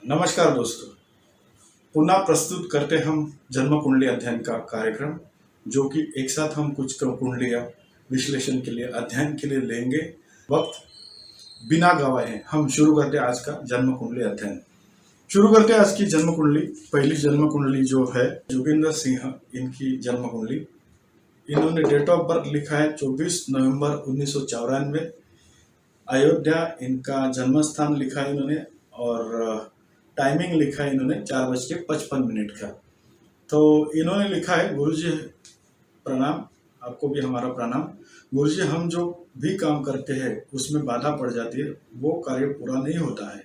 नमस्कार दोस्तों, पुनः प्रस्तुत करते हम जन्म कुंडली अध्ययन का कार्यक्रम, जो कि एक साथ हम कुछ कुंडलियाँ विश्लेषण के लिए अध्ययन के लिए लेंगे। वक्त बिना गवाए हम शुरू करते आज का जन्म कुंडली अध्ययन। शुरू करते आज की जन्म कुंडली। पहली जन्म कुंडली जो है जोगिंदर सिंह, इनकी जन्म कुंडली। इन्होंने डेट ऑफ बर्थ लिखा है 24 नवंबर 1994। अयोध्या इनका जन्म स्थान लिखा है इन्होंने, और टाइमिंग लिखा है इन्होंने 4:55 का। तो इन्होंने लिखा है, गुरुजी प्रणाम, आपको भी हमारा प्रणाम। गुरुजी, हम जो भी काम करते हैं उसमें बाधा पड़ जाती है, वो कार्य पूरा नहीं होता है।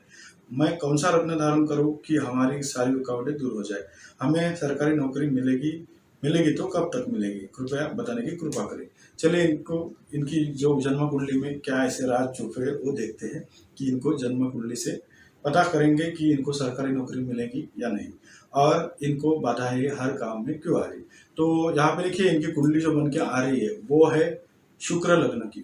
मैं कौन सा रत्न धारण करूं कि हमारी सारी रुकावटें दूर हो जाए। हमें सरकारी नौकरी मिलेगी तो कब तक मिलेगी, कृपया बताने की कृपा करें। चलिए इनकी जो जन्म कुंडली में क्या ऐसे राज छुपे हैं वो देखते हैं कि इनको जन्म कुंडली से पता करेंगे कि इनको सरकारी नौकरी मिलेगी या नहीं, और इनको बाधाएं हर काम में क्यों आ रही। तो यहाँ पे देखिए, इनकी कुंडली जो बन के आ रही है वो है शुक्र लग्न की,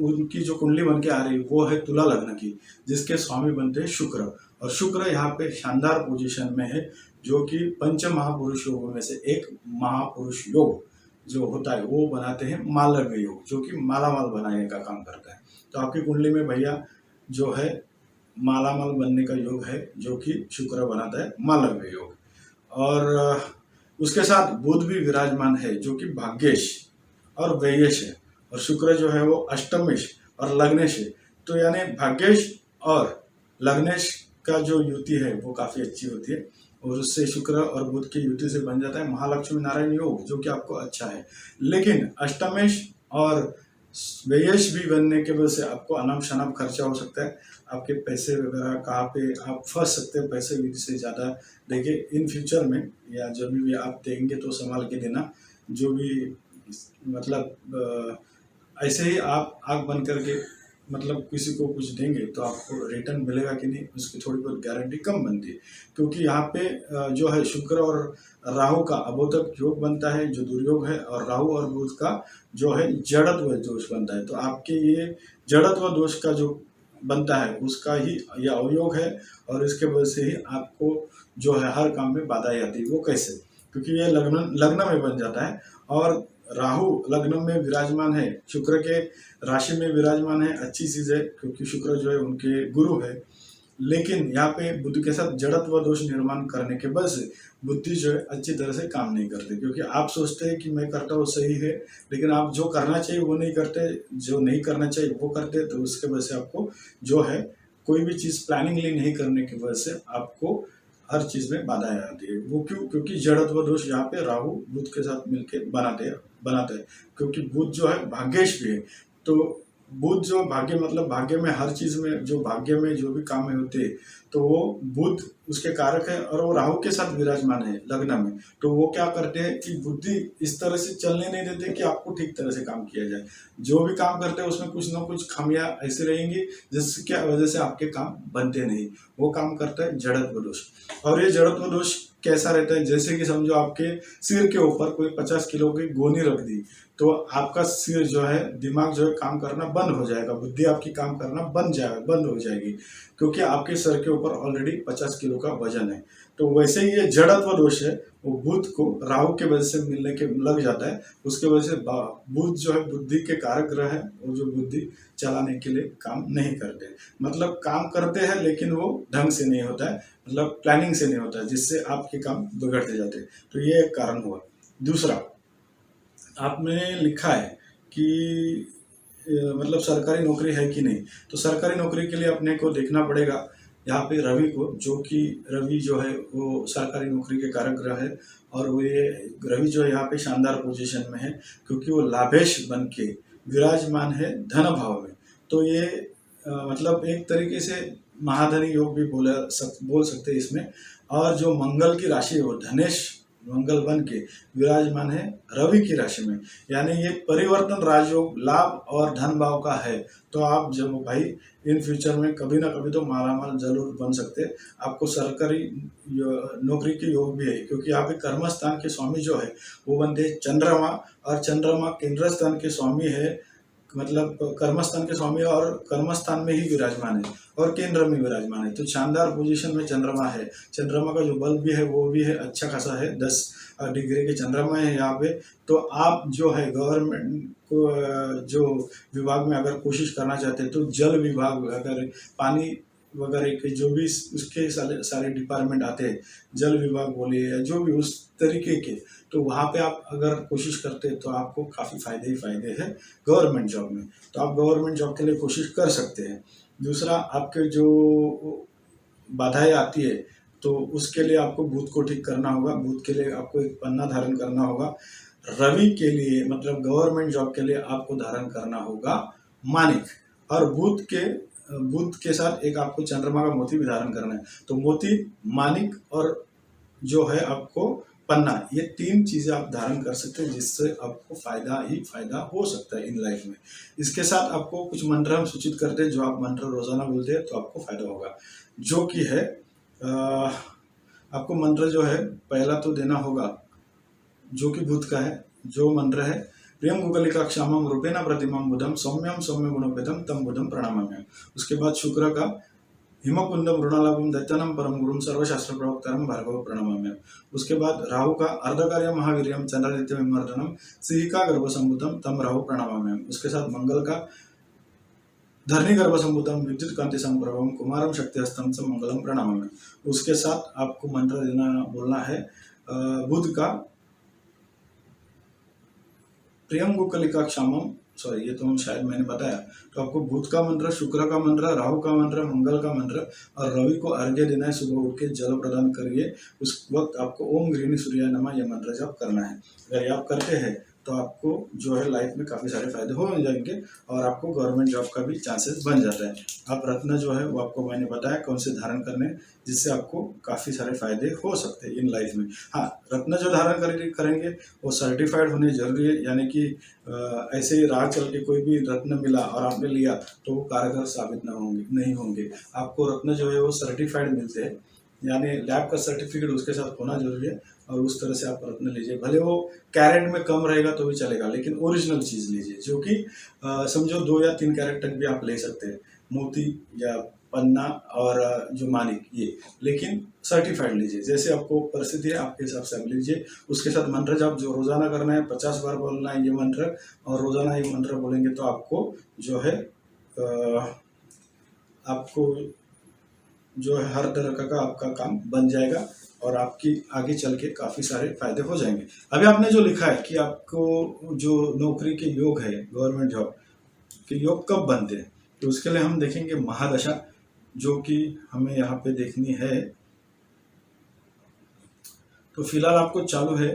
उनकी जो कुंडली बन के आ रही है वो है तुला लग्न की, जिसके स्वामी बनते हैं शुक्र। और शुक्र यहाँ पे शानदार पोजीशन में है, जो कि पंच महापुरुष योगों में से एक महापुरुष योग जो होता है वो बनाते हैं मालव्य योग, जो कि मालामाल बनाने का काम करता है। तो आपकी कुंडली में भैया जो है मालामाल बनने का योग है, जो कि शुक्र बनाता है मालव्य योग। और उसके साथ बुध भी विराजमान है, जो कि भाग्येश और व्ययेश है। और शुक्र जो है वो अष्टमेश और लग्नेश है। तो यानी भाग्येश और लग्नेश का जो युति है वो काफी अच्छी होती है, और उससे शुक्र और बुध की युति से बन जाता है महालक्ष्मी नारायण योग, जो कि आपको अच्छा है। लेकिन अष्टमेश और व्ययेश भी बनने के वजह से आपको अनम शनम खर्चा हो सकता है। आपके पैसे वगैरह कहाँ पे आप फंस सकते हैं, पैसे भी से ज़्यादा। देखिए इन फ्यूचर में या जब भी आप देंगे तो संभाल के देना। जो भी मतलब ऐसे ही आप आग बंद करके मतलब किसी को कुछ देंगे तो आपको रिटर्न मिलेगा कि नहीं, उसकी थोड़ी बहुत गारंटी कम बनती है। क्योंकि यहाँ पे जो है शुक्र और राहु का अबोधक योग बनता है, जो दुर्योग है, और राहु और बुध का जो है जड़त्व दोष बनता है। तो आपके ये जड़त्व दोष का जो बनता है उसका ही यह अवयोग है, और इसके वजह से ही आपको जो है हर काम में बाधा आती है। वो कैसे? क्योंकि ये लग्न में बन जाता है, और राहु लग्न में विराजमान है, शुक्र के राशि में विराजमान है। अच्छी चीज है, क्योंकि शुक्र जो है उनके गुरु है। लेकिन यहाँ पे बुद्धि के साथ जड़त्व दोष निर्माण करने के वजह से बुद्धि जो है अच्छी तरह से काम नहीं करते, क्योंकि आप सोचते हैं कि मैं करता हूँ सही है, लेकिन आप जो करना चाहिए वो नहीं करते, जो नहीं करना चाहिए वो करते। तो उसके वजह से आपको जो है कोई भी चीज़ प्लानिंगली नहीं करने की वजह से आपको हर चीज़ में बाधाएं आती है। वो क्यों? क्योंकि जड़त्व दोष यहाँ पे राहु बुध के साथ मिलकर बनाते हैं। क्योंकि बुध जो है भाग्येश भी है। तो बुध जो भाग्य मतलब भाग्य में हर चीज में, जो भाग्य में जो भी काम होते हैं तो वो बुध उसके कारक है, और वो राहु के साथ विराजमान है लग्न में। तो वो क्या करते हैं कि बुद्धि इस तरह से चलने नहीं देते कि आपको ठीक तरह से काम किया जाए। जो भी काम करते हैं उसमें कुछ ना कुछ खामियां ऐसे रहेंगी जिसकी वजह से आपके काम बनते नहीं। वो काम करता है जड़त्व दोष। और ये जड़त्व दोष कैसा रहता है? जैसे कि समझो आपके सिर के ऊपर कोई 50 किलो की गोनी रख दी, तो आपका सिर जो है, दिमाग जो है काम करना बंद हो जाएगा, बुद्धि आपकी काम करना बंद हो जाएगी, क्योंकि आपके सर के ऊपर ऑलरेडी 50 किलो का वजन है। तो वैसे ही ये जड़त्व दोष है, वो बुध को राहु के वजह से मिलने के लग जाता है। उसके वजह से बुध जो है बुद्धि के कारक ग्रह है, वो जो बुद्धि चलाने के लिए काम नहीं करते। मतलब काम करते हैं लेकिन वो ढंग से नहीं होता है, मतलब प्लानिंग से नहीं होता है, जिससे आपके काम बिगड़ते जाते हैं। तो ये एक कारण हुआ। दूसरा, आपने लिखा है कि मतलब सरकारी नौकरी है कि नहीं। तो सरकारी नौकरी के लिए अपने को देखना पड़ेगा यहाँ पे रवि को, जो कि रवि जो है वो सरकारी नौकरी के कारक ग्रह है। और वो ये रवि जो है यहाँ पे शानदार पोजीशन में है, क्योंकि वो लाभेश बन के विराजमान है धन भाव में। तो ये मतलब एक तरीके से महाधनी योग भी बोल सकते हैं इसमें। और जो मंगल की राशि है वो धनेश मंगल बन के विराजमान है रवि की राशि में, यानी ये परिवर्तन राजयोग लाभ और धन भाव का है। तो आप जब भाई इन फ्यूचर में कभी ना कभी तो मालामाल जरूर बन सकते हैं। आपको सरकारी नौकरी के योग भी है, क्योंकि यहाँ पे कर्म स्थान के स्वामी जो है वो बनते हैं चंद्रमा, और चंद्रमा केंद्र स्थान के स्वामी है मतलब कर्मस्थान के स्वामी और कर्मस्थान में ही विराजमान है और केंद्र में विराजमान है। तो शानदार पोजीशन में चंद्रमा है। चंद्रमा का जो बल भी है वो भी है अच्छा खासा है, 10 डिग्री के चंद्रमा है यहाँ पे। तो आप जो है गवर्नमेंट को जो विभाग में अगर कोशिश करना चाहते हैं तो जल विभाग, अगर पानी वगैरह के जो भी उसके सारे डिपार्टमेंट आते हैं, जल विभाग बोलिए या जो भी उस तरीके के, तो वहाँ पे आप अगर कोशिश करते हैं तो आपको काफ़ी फायदे ही फायदे हैं गवर्नमेंट जॉब में। तो आप गवर्नमेंट जॉब के लिए कोशिश कर सकते हैं। दूसरा, आपके जो बाधाएं आती है तो उसके लिए आपको बुध को ठीक करना होगा। बुध के लिए आपको एक पन्ना धारण करना होगा। रवि के लिए मतलब गवर्नमेंट जॉब के लिए आपको धारण करना होगा मानिक। और बुध के साथ एक आपको चंद्रमा का मोती भी धारण करना है। तो मोती, मानिक और जो है आपको पन्ना, ये 3 चीजें आप धारण कर सकते हैं जिससे आपको फायदा ही फायदा हो सकता है इन लाइफ में। इसके साथ आपको कुछ मंत्र हम सूचित करते हैं, जो आप मंत्र रोजाना बोलते हैं तो आपको फायदा होगा। जो कि है आपको मंत्र जो है पहला तो देना होगा, जो कि बुध का है। जो मंत्र है, प्रियम गुगलिका क्षामम रूपेण प्रतिमम बुधम सौम्यम सौम्य गुणोपेतम तम बुधम प्रणामाम्यहम्। उसके बाद शुक्र का हिमकुंदम ऋणालाभम दैत्यनम परम गुरुम सर्वशास्त्र प्रवक्तारम भार्गव प्रणमाम्यहम्। उसके बाद राहु का अर्धकार्य महावीर्यम चंद्रादित्य विमर्दनम सिहिका गर्भसंभूतम तम राहु प्रणमाम्यहम्। उसके साथ मंगल का धरणी गर्भसंभूतम विद्युत कांति संप्रभम कुमारम शक्तिहस्तम च मंगलम प्रणमाम्यहम्। उसके साथ आपको मंत्र बोलना है बुध का प्रियम गुगलिका क्षामम, सॉरी ये तो शायद मैंने बताया। तो आपको बुध का मंत्र, शुक्र का मंत्र, राहु का मंत्र, मंगल का मंत्र और रवि को अर्घ्य देना है। सुबह उठ के जल प्रदान करिए। उस वक्त आपको ओम गृहिणी सूर्याय नमः यह मंत्र जाप करना है। अगर ये आप करते हैं तो आपको जो है लाइफ में काफ़ी सारे फायदे हो जाएंगे और आपको गवर्नमेंट जॉब का भी चांसेस बन जाता है। आप रत्न जो है वो आपको मैंने बताया कौन से धारण करने, जिससे आपको काफ़ी सारे फायदे हो सकते हैं इन लाइफ में। हाँ, रत्न जो धारण करेंगे वो सर्टिफाइड होने जरूरी है, यानी कि ऐसे ही राह चल के कोई भी रत्न मिला और आपने लिया तो वो कारगर साबित नहीं होंगे। आपको रत्न जो है वो सर्टिफाइड मिलते हैं, यानी लैब का सर्टिफिकेट उसके साथ होना जरूरी है। और उस तरह से आप रत्न लीजिए, भले वो कैरेट में कम रहेगा तो भी चलेगा, लेकिन ओरिजिनल चीज़ लीजिए, जो कि समझो 2 या 3 कैरेट तक भी आप ले सकते हैं, मोती या पन्ना और जो मानिक ये, लेकिन सर्टिफाइड लीजिए। जैसे आपको परिस्थिति है आपके हिसाब से आप लीजिए। उसके साथ मंत्र जाप जो रोजाना करना है, 50 बार बोलना है ये मंत्र, और रोजाना ये मंत्र बोलेंगे तो आपको जो है आपको जो है हर तरह का आपका काम बन जाएगा और आपकी आगे चल के काफ़ी सारे फायदे हो जाएंगे। अभी आपने जो लिखा है कि आपको जो नौकरी के योग है, गवर्नमेंट जॉब के योग कब बनते हैं, तो उसके लिए हम देखेंगे महादशा, जो कि हमें यहाँ पे देखनी है। तो फिलहाल आपको चालू है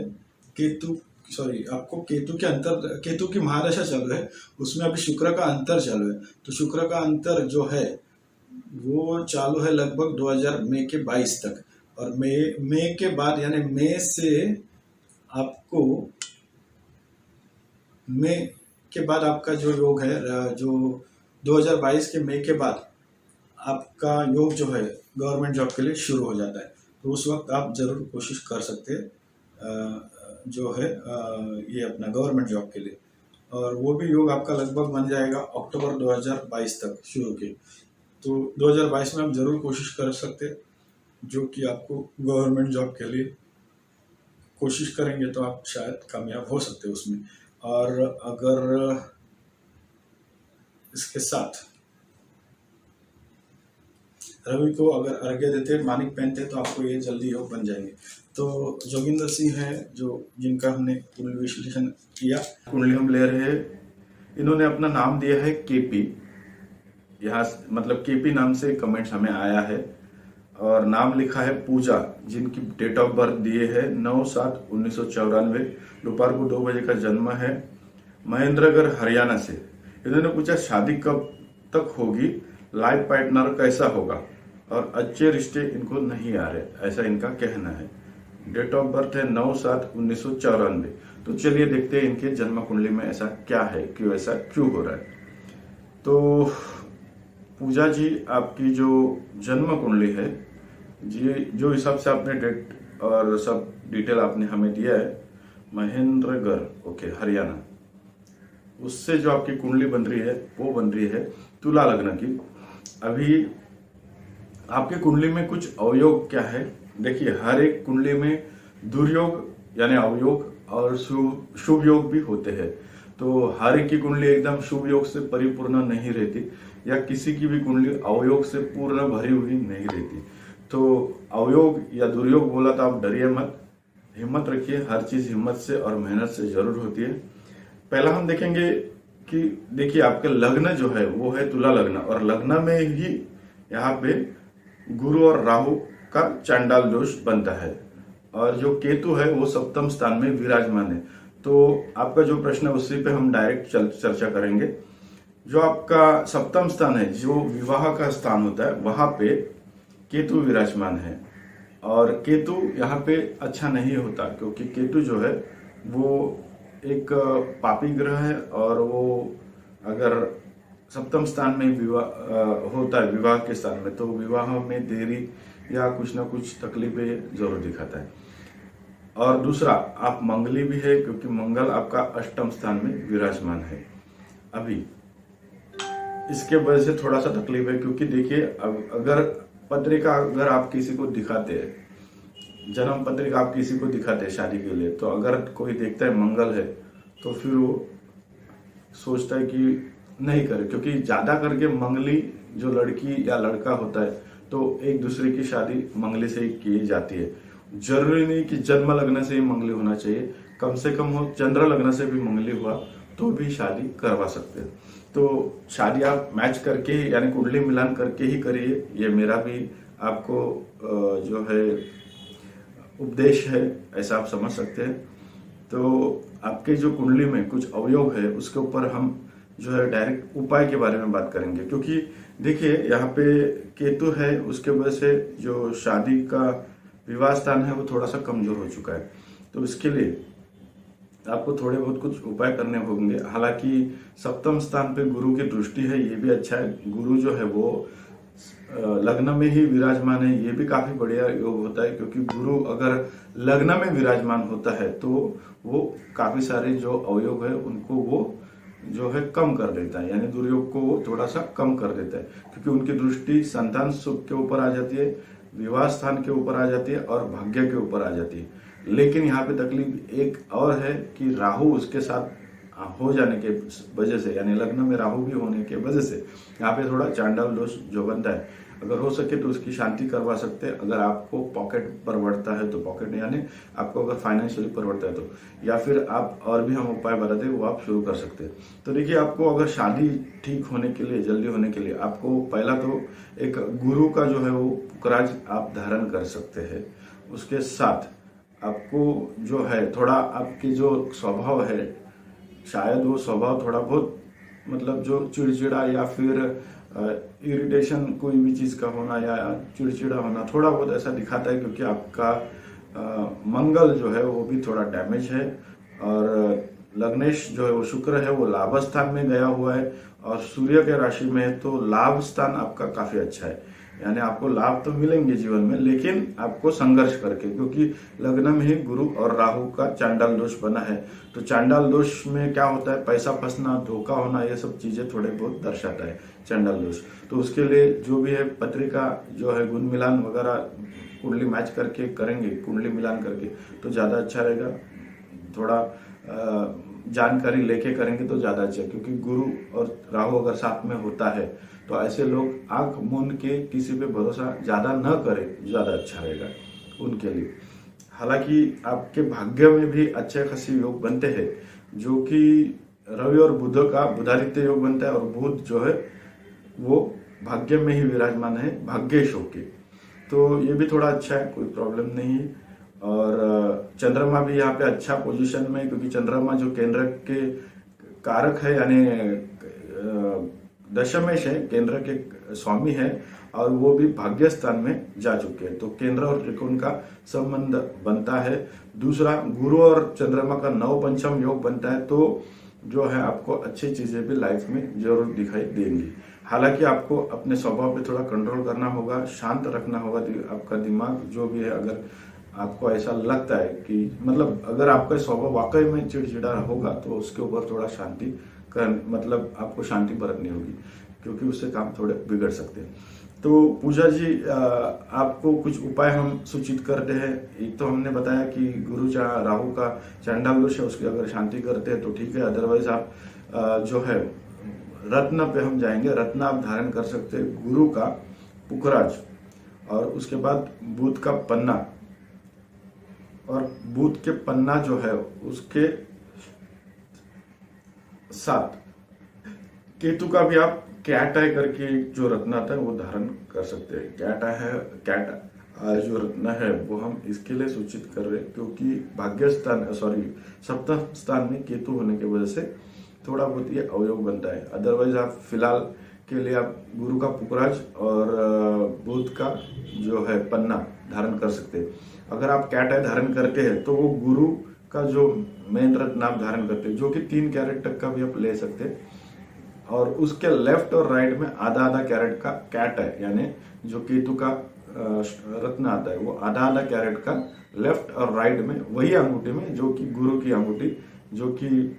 आपको केतु की महादशा चालू है, उसमें अभी शुक्र का अंतर चालू है। तो शुक्र का अंतर जो है वो चालू है लगभग 2000 मई के 22 तक, और मई के बाद यानी मई से आपको मई के बाद आपका जो योग है, जो 2022 के मई के बाद आपका योग जो है गवर्नमेंट जॉब के लिए शुरू हो जाता है। तो उस वक्त आप जरूर कोशिश कर सकते हैं जो है ये अपना गवर्नमेंट जॉब के लिए, और वो भी योग आपका लगभग बन जाएगा अक्टूबर 2022 तक शुरू के। तो 2022 में आप जरूर कोशिश कर सकते हैं, जो कि आपको गवर्नमेंट जॉब के लिए कोशिश करेंगे तो आप शायद कामयाब हो सकते हैं उसमें। और अगर इसके साथ रवि को अगर अर्घ्य देते, मानिक पहनते, तो आपको ये जल्दी योग बन जाएंगे। तो जोगिंदर सिंह है जिनका हमने कुंडली विश्लेषण किया, कुंडली हम ले रहे हैं। इन्होंने अपना नाम दिया है केपी, यहाँ मतलब केपी नाम से कमेंट्स हमें आया है, और नाम लिखा है पूजा, जिनकी डेट ऑफ बर्थ दिए है 9/7/1994, दोपहर को 2 बजे का जन्म है, महेंद्रगढ़ हरियाणा से। इन्होंने पूछा शादी कब तक होगी, लाइफ पार्टनर कैसा होगा, और अच्छे रिश्ते इनको नहीं आ रहे, ऐसा इनका कहना है। डेट ऑफ बर्थ है 9/7/1994। तो चलिए देखते हैं इनके जन्म कुंडली में ऐसा क्या है, ऐसा क्यों हो रहा है। तो पूजा जी, आपकी जो जन्म कुंडली है जी, जो हिसाब से आपने डेट और सब डिटेल आपने हमें दिया है, महेंद्रगढ़, ओके, हरियाणा, उससे जो आपकी कुंडली बन रही है वो बन रही है तुला लग्न की। अभी आपकी कुंडली में कुछ अवयोग क्या है, देखिए हर एक कुंडली में दुर्योग यानी अवयोग और शुभ योग भी होते हैं। तो हर एक की कुंडली एकदम शुभ योग से परिपूर्ण नहीं रहती, या किसी की भी कुंडली अवयोग से पूर्ण भरी हुई नहीं रहती। तो अवयोग या दुर्योग बोला तो आप डरिए मत, हिम्मत रखिए, हर चीज हिम्मत से और मेहनत से जरूर होती है। पहला हम देखेंगे कि देखिए आपके लग्न जो है वो है तुला लग्न, और लग्न में ही यहाँ पे गुरु और राहु का चांडाल दोष बनता है, और जो केतु है वो सप्तम स्थान में विराजमान है। तो आपका जो प्रश्न है उसी पे हम डायरेक्ट चर्चा करेंगे। जो आपका सप्तम स्थान है, जो विवाह का स्थान होता है, वहां पे केतु विराजमान है, और केतु यहाँ पे अच्छा नहीं होता, क्योंकि केतु जो है वो एक पापी ग्रह है, और वो अगर सप्तम स्थान में विवाह होता है, विवाह के स्थान में, तो विवाह में देरी या कुछ ना कुछ तकलीफें जरूर दिखाता है। और दूसरा, आप मंगली भी है, क्योंकि मंगल आपका अष्टम स्थान में विराजमान है। अभी इसके वजह से थोड़ा सा तकलीफ है, क्योंकि देखिए अगर पत्रिका अगर आप किसी को दिखाते हैं, जन्म पत्रिका आप किसी को दिखाते हैं शादी के लिए, तो अगर कोई देखता है मंगल है तो फिर वो सोचता है कि नहीं करे, क्योंकि ज्यादा करके मंगली जो लड़की या लड़का होता है तो एक दूसरे की शादी मंगली से ही की जाती है। जरूरी नहीं कि जन्म लग्न से ही मंगली होना चाहिए, कम से कम हो चंद्र लग्न से भी मंगली हुआ तो भी शादी करवा सकते हैं। तो शादी आप मैच करके यानी कुंडली मिलान करके ही करिए, ये मेरा भी आपको जो है उपदेश है, ऐसा आप समझ सकते हैं। तो आपके जो कुंडली में कुछ अवयोग है उसके ऊपर हम जो है डायरेक्ट उपाय के बारे में बात करेंगे, क्योंकि देखिए यहाँ पे केतु है, उसके वजह से जो शादी का विवाह स्थान है वो थोड़ा सा कमजोर हो चुका है। तो इसके लिए आपको थोड़े बहुत कुछ उपाय करने होंगे। हालांकि सप्तम स्थान पे गुरु की दृष्टि है, ये भी अच्छा है। गुरु जो है वो लग्न में ही विराजमान है, ये भी काफी बढ़िया योग होता है, क्योंकि गुरु अगर लग्न में विराजमान होता है तो वो काफी सारे जो अवयोग है उनको वो जो है कम कर देता है, यानी दुर्योग को वो थोड़ा सा कम कर देता है, क्योंकि उनकी दृष्टि संतान सुख के ऊपर आ जाती है, विवाह स्थान के ऊपर आ जाती है और भाग्य के ऊपर आ जाती है। लेकिन यहाँ पे तकलीफ एक और है कि राहु उसके साथ हो जाने के वजह से, यानी लग्न में राहु भी होने के वजह से यहाँ पे थोड़ा चांडाल दोष जो बनता है, अगर हो सके तो उसकी शांति करवा सकते हैं। अगर आपको पॉकेट पर बढ़ता है तो पॉकेट, यानी आपको अगर फाइनेंशियली पर बढ़ता है तो, या फिर आप और भी हम उपाय बताते हैं वो आप शुरू कर सकते हैं। तो देखिए आपको अगर शादी ठीक होने के लिए, जल्दी होने के लिए, आपको पहला तो एक गुरु का जो है वो पुखराज आप धारण कर सकते हैं। उसके साथ आपको जो है थोड़ा आपकी जो स्वभाव है, शायद वो स्वभाव थोड़ा बहुत मतलब जो चिड़चिड़ा या फिर इरिटेशन कोई भी चीज का होना या चिड़चिड़ा होना थोड़ा बहुत ऐसा दिखाता है, क्योंकि आपका मंगल जो है वो भी थोड़ा डैमेज है, और लग्नेश जो है वो शुक्र है वो लाभ स्थान में गया हुआ है, और सूर्य के राशि में है, तो लाभ स्थान आपका काफी अच्छा है, यानी आपको लाभ तो मिलेंगे जीवन में, लेकिन आपको संघर्ष करके, क्योंकि लग्न में ही गुरु और राहु का चांडाल दोष बना है। तो चांडाल दोष में क्या होता है, पैसा फंसना, धोखा होना, ये सब चीजें थोड़े बहुत दर्शाता है चांडाल दोष। तो उसके लिए जो भी है पत्रिका जो है गुण मिलान वगैरह कुंडली मैच करके करेंगे, कुंडली मिलान करके तो ज्यादा अच्छा रहेगा। थोड़ा जानकारी लेके करेंगे तो ज्यादा अच्छा है, क्योंकि गुरु और राहु अगर साथ में होता है तो ऐसे लोग आंख मूंद के किसी पे भरोसा ज्यादा न करें, ज्यादा अच्छा रहेगा उनके लिए। हालांकि आपके भाग्य में भी अच्छे खासी योग बनते हैं, जो कि रवि और बुध का बुधादित्य योग बनता है, और बुध जो है वो भाग्य में ही विराजमान है, भाग्येश होके, तो ये भी थोड़ा अच्छा है, कोई प्रॉब्लम नहीं है। और चंद्रमा भी यहाँ पे अच्छा पोजीशन में, क्योंकि चंद्रमा जो केंद्र के कारक है, यानी दशमेश है, केंद्र के स्वामी है, और वो भी भाग्य स्थान में जा चुके हैं, तो केंद्र और त्रिकोण का संबंध बनता है। दूसरा, गुरु और चंद्रमा का नव पंचम योग बनता है, तो जो है आपको अच्छी चीजें भी लाइफ में जरूर दिखाई देंगी। हालांकि आपको अपने स्वभाव पे थोड़ा कंट्रोल करना होगा, शांत रखना होगा आपका दिमाग जो भी है। अगर आपको ऐसा लगता है कि मतलब अगर आपका स्वभाव वाकई में चिड़चिड़ा होगा तो उसके ऊपर थोड़ा शांति मतलब आपको शांति बरतनी होगी, क्योंकि उससे काम थोड़े बिगड़ सकते हैं। तो पूजा जी, आपको कुछ उपाय हम सूचित करते हैं। एक तो हमने बताया कि गुरु राहु का चांडाल दोष है, उसकी अगर शांति करते हैं तो ठीक है। अदरवाइज आप जो है रत्न पे हम जाएंगे। रत्न आप धारण कर सकते हैं, गुरु का पुखराज, और उसके बाद बुध का पन्ना, और बुध के पन्ना जो है उसके साथ केतु का भी आप कैट आई करके जो रत्न आता है वो धारण कर सकते हैं। कैट जो रत्न है वो हम इसके लिए सूचित कर रहे हैं क्योंकि सप्तम स्थान में केतु होने की वजह से थोड़ा बहुत ये अवयोग बनता है। अदरवाइज आप फिलहाल के लिए आप गुरु का पुखराज और बुध का जो है पन्ना धारण कर सकते हैं। अगर आप कैट आई धारण करते हैं तो वो गुरु का जो मेन रत्न आप धारण करते हैं, जो कि 3 कैरेट तक का भी आप ले सकते हैं, और उसके लेफ्ट और राइट में आधा आधा कैरेट का कैट है, यानी जो केतु का रत्न आता है वो आधा आधा कैरेट का लेफ्ट और राइट में, वही अंगूठी में जो कि गुरु की अंगूठी जो कि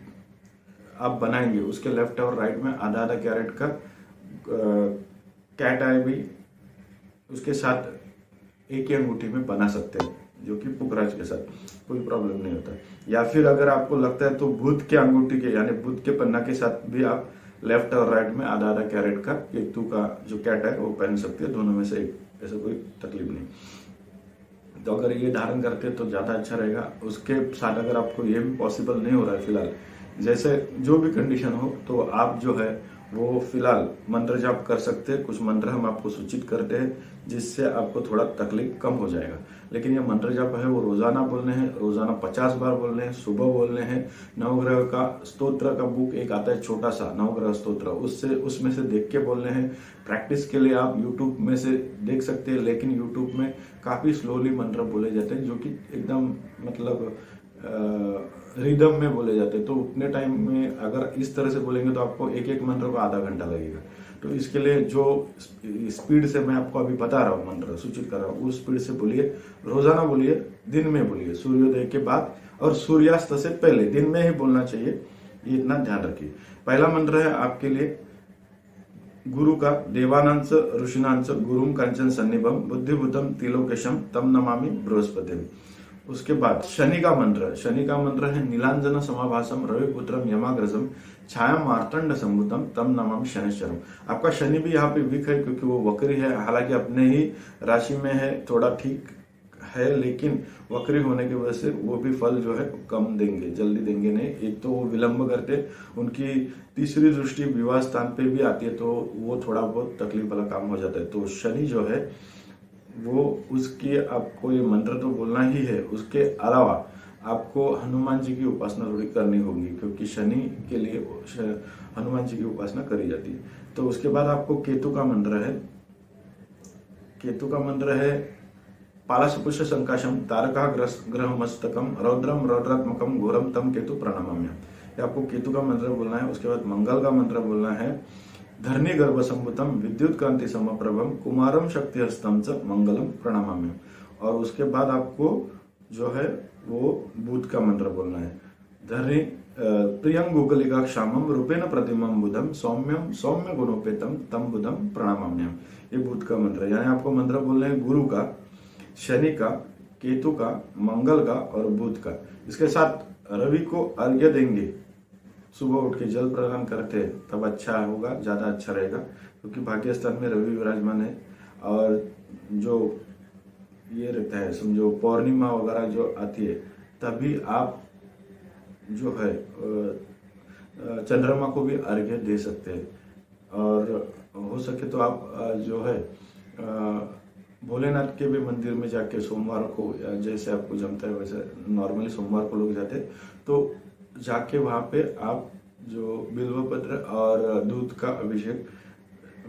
आप बनाएंगे उसके लेफ्ट और राइट में आधा आधा कैरेट का कैट आई भी उसके साथ एक ही अंगूठी में बना सकते हैं, जो कि पुखराज के साथ कोई प्रॉब्लम नहीं होता। या फिर अगर आपको लगता है तो बुध के अंगूठी के यानी बुध के पन्ना के साथ भी आप लेफ्ट और राइट में आधा आधा कैरेट का केतु का जो कैट है वो पहन सकते हैं, दोनों में से एक, ऐसा कोई तकलीफ नहीं। तो अगर ये धारण करते हैं तो ज़्यादा अच्छा रहेगा। उसके साथ अगर आपको ये भी पॉसिबल नहीं हो रहा है फिलहाल, जैसे जो भी कंडीशन हो, तो आप जो है वो फिलहाल मंत्र जाप कर सकते हैं। कुछ मंत्र हम आपको सूचित करते हैं जिससे आपको थोड़ा तकलीफ कम हो जाएगा। लेकिन ये मंत्र जाप है वो रोजाना बोलने हैं, रोजाना 50 बार बोलने हैं, सुबह बोलने हैं। नवग्रह का स्तोत्र का बुक एक आता है छोटा सा नवग्रह स्तोत्र, उसमें से देख के बोलने हैं। प्रैक्टिस के लिए आप यूट्यूब में से देख सकते हैं, लेकिन यूट्यूब में काफी स्लोली मंत्र बोले जाते हैं जो कि एकदम मतलब रिदम में बोले जाते हैं। तो उतने टाइम में अगर इस तरह से बोलेंगे तो आपको एक एक मंत्र को आधा घंटा लगेगा। तो इसके लिए जो स्पीड से मैं आपको अभी बता रहा हूँ, मंत्र सूचित कर रहा हूँ, उस स्पीड से बोलिए, रोजाना बोलिए, दिन में बोलिए, सूर्योदय के बाद और सूर्यास्त से पहले दिन में ही बोलना चाहिए, ये इतना ध्यान रखिए। पहला मंत्र है आपके लिए गुरु का, देवानांच ऋषिनांच गुरुम कंचन सन्निभम बुद्धिभूतम तिलोकेशम तम नमामि बृहस्पतिम। उसके बाद शनि का मंत्र है नीलांजन समाभासम रविपुत्रम यमाग्रसम छाया मार्तंड संभुतम तम नमामि शनिश्चरम। आपका शनि भी यहाँ पे वीक है क्योंकि वो वक्री है, हालांकि अपने ही राशि में है, थोड़ा ठीक है, लेकिन वक्री होने की वजह से वो भी फल जो है कम देंगे, जल्दी देंगे नहीं। एक तो वो विलंब करते, उनकी तीसरी दृष्टि विवाह स्थान पे भी आती है, तो वो थोड़ा बहुत तकलीफ वाला काम हो जाता है। तो शनि जो है वो उसकी आपको ये मंत्र तो बोलना ही है, उसके अलावा आपको हनुमान जी की उपासना थोड़ी करनी होगी, क्योंकि शनि के लिए हनुमान जी की उपासना करी जाती है। तो उसके बाद आपको केतु का मंत्र है पालसपुष्य संकाशम तारका ग्रह मस्तकम रौद्रम रौद्रात्मकम घोरम तम केतु प्रणमाम्यम। ये आपको केतु का मंत्र बोलना है। उसके बाद मंगल का मंत्र बोलना है धरणी गर्भ संभुतम विद्युत कांति समप्रभम कुमारम शक्ति हस्तम च मंगलम प्रणामाम्यम। और उसके बाद आपको जो है वो बुध का मंत्र बोलना है धरणी प्रियं गुगलिका क्षामम रूपेण प्रतिमम बुधम सौम्यम सौम्य गुणोपेतम तम बुधम प्रणामाम्यम। ये बुध का मंत्र है। यानी आपको मंत्र बोलना है गुरु का, शनि का, केतु का, मंगल का और बुध का। इसके साथ रवि को अर्घ्य देंगे, सुबह उठ के जल प्रदान करते हैं तब अच्छा होगा, ज्यादा अच्छा रहेगा, क्योंकि भाग्य स्थान में रवि विराजमान है। और जो ये रहता है समझो पौर्णिमा वगैरह जो आती है तभी आप जो है चंद्रमा को भी अर्घ्य दे सकते हैं। और हो सके तो आप जो है भोलेनाथ के भी मंदिर में जाके सोमवार को, जैसे आपको जमता है वैसे नॉर्मली सोमवार को लोग जाते हैं, तो जाके वहाँ पे आप जो बिल्वपत्र और दूध का अभिषेक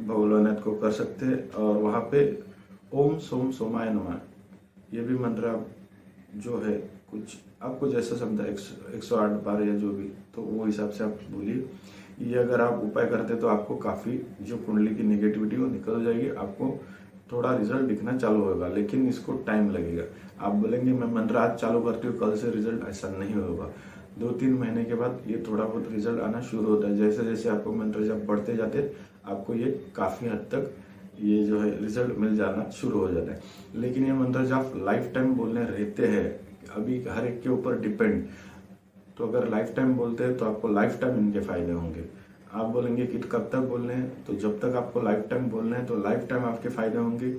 भोलेनाथ को कर सकते हैं। और वहाँ पे ओम सोम सोमाय नमः ये भी मंत्र आप जो है कुछ आपको जैसा समझा 108 बार या जो भी, तो वो हिसाब से आप बोलिए। ये अगर आप उपाय करते तो आपको काफ़ी जो कुंडली की नेगेटिविटी वो निकल जाएगी, आपको थोड़ा रिजल्ट दिखना चालू होगा, लेकिन इसको टाइम लगेगा। आप बोलेंगे मैं मंत्र आज चालू करती हूँ कल से रिजल्ट, ऐसा नहीं होगा। 2-3 महीने के बाद ये थोड़ा बहुत रिजल्ट आना शुरू होता है। जैसे जैसे आपको मंत्र जब बढ़ते जाते आपको ये काफ़ी हद तक ये जो है रिजल्ट मिल जाना शुरू हो जाता है। लेकिन ये मंत्र जब आप लाइफ टाइम बोलने रहते हैं, अभी हर एक के ऊपर डिपेंड, तो अगर लाइफ टाइम बोलते हैं तो आपको लाइफ टाइम इनके फायदे होंगे। आप बोलेंगे कि कब तक बोलने हैं, तो जब तक आपको लाइफ टाइम बोलने हैं तो लाइफ टाइम आपके फायदे होंगे।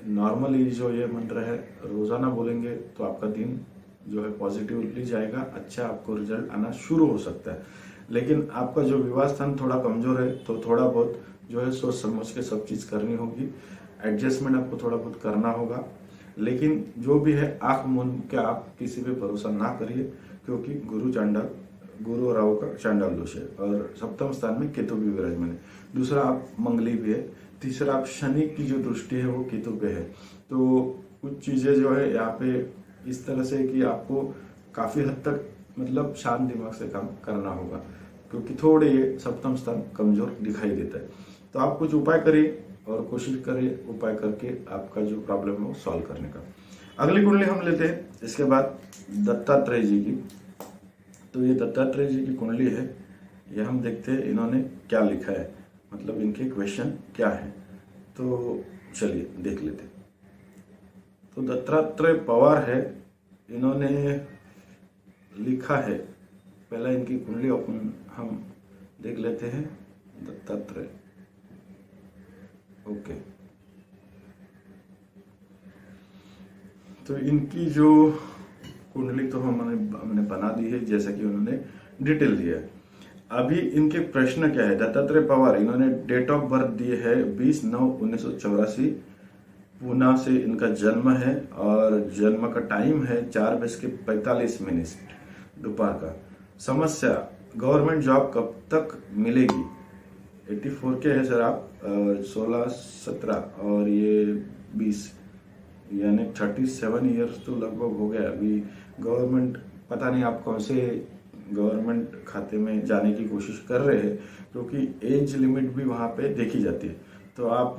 नॉर्मली जो ये मंत्र है रोजाना बोलेंगे तो आपका दिन जो है पॉजिटिवली जाएगा, अच्छा आपको रिजल्ट आना शुरू हो सकता है। लेकिन आपका जो विवाह स्थान थोड़ा कमजोर है तो थोड़ा बहुत जो है सोच समझ के सब चीज करनी होगी, एडजस्टमेंट आपको थोड़ा बहुत करना होगा। लेकिन जो भी है आंख मूंद के आप किसी पे भरोसा ना करिए, क्योंकि गुरु और राहु का चांडाल दोष है और सप्तम स्थान में केतु भी विराजमान है। दूसरा आप मंगली भी है। तीसरा आप शनि की जो दृष्टि है वो केतु पे है। तो कुछ चीजें जो है यहाँ पे इस तरह से कि आपको काफी हद तक मतलब शांत दिमाग से काम करना होगा, क्योंकि थोड़े ये सप्तम स्थान कमजोर दिखाई देता है। तो आप कुछ उपाय करिए और कोशिश करिए उपाय करके आपका जो प्रॉब्लम है वो सॉल्व करने का। अगली कुंडली हम लेते हैं इसके बाद दत्तात्रेय जी की। तो ये दत्तात्रेय जी की कुंडली है, ये हम देखते हैं इन्होंने क्या लिखा है, मतलब इनके क्वेश्चन क्या है। तो चलिए देख लेते हैं। तो दत्तात्रेय पवार है, इन्होंने लिखा है, पहला इनकी कुंडली ओपन हम देख लेते हैं। दत्तात्रेय, ओके। तो इनकी जो कुंडली तो हमने बना दी है जैसा कि उन्होंने डिटेल दिया है। अभी इनके प्रश्न क्या है। दत्तात्रेय पवार, इन्होंने डेट ऑफ बर्थ दिए है 20/9/1984, पूना से इनका जन्म है और जन्म का टाइम है 4:45 दोपहर का। समस्या, गवर्नमेंट जॉब कब तक मिलेगी। 84 के है सर आप, 16, 17 और ये 20, यानी 37 ईयर्स तो लगभग हो गया। अभी गवर्नमेंट, पता नहीं आप कौन से गवर्नमेंट खाते में जाने की कोशिश कर रहे हैं, क्योंकि एज लिमिट भी वहाँ पे देखी जाती है। तो आप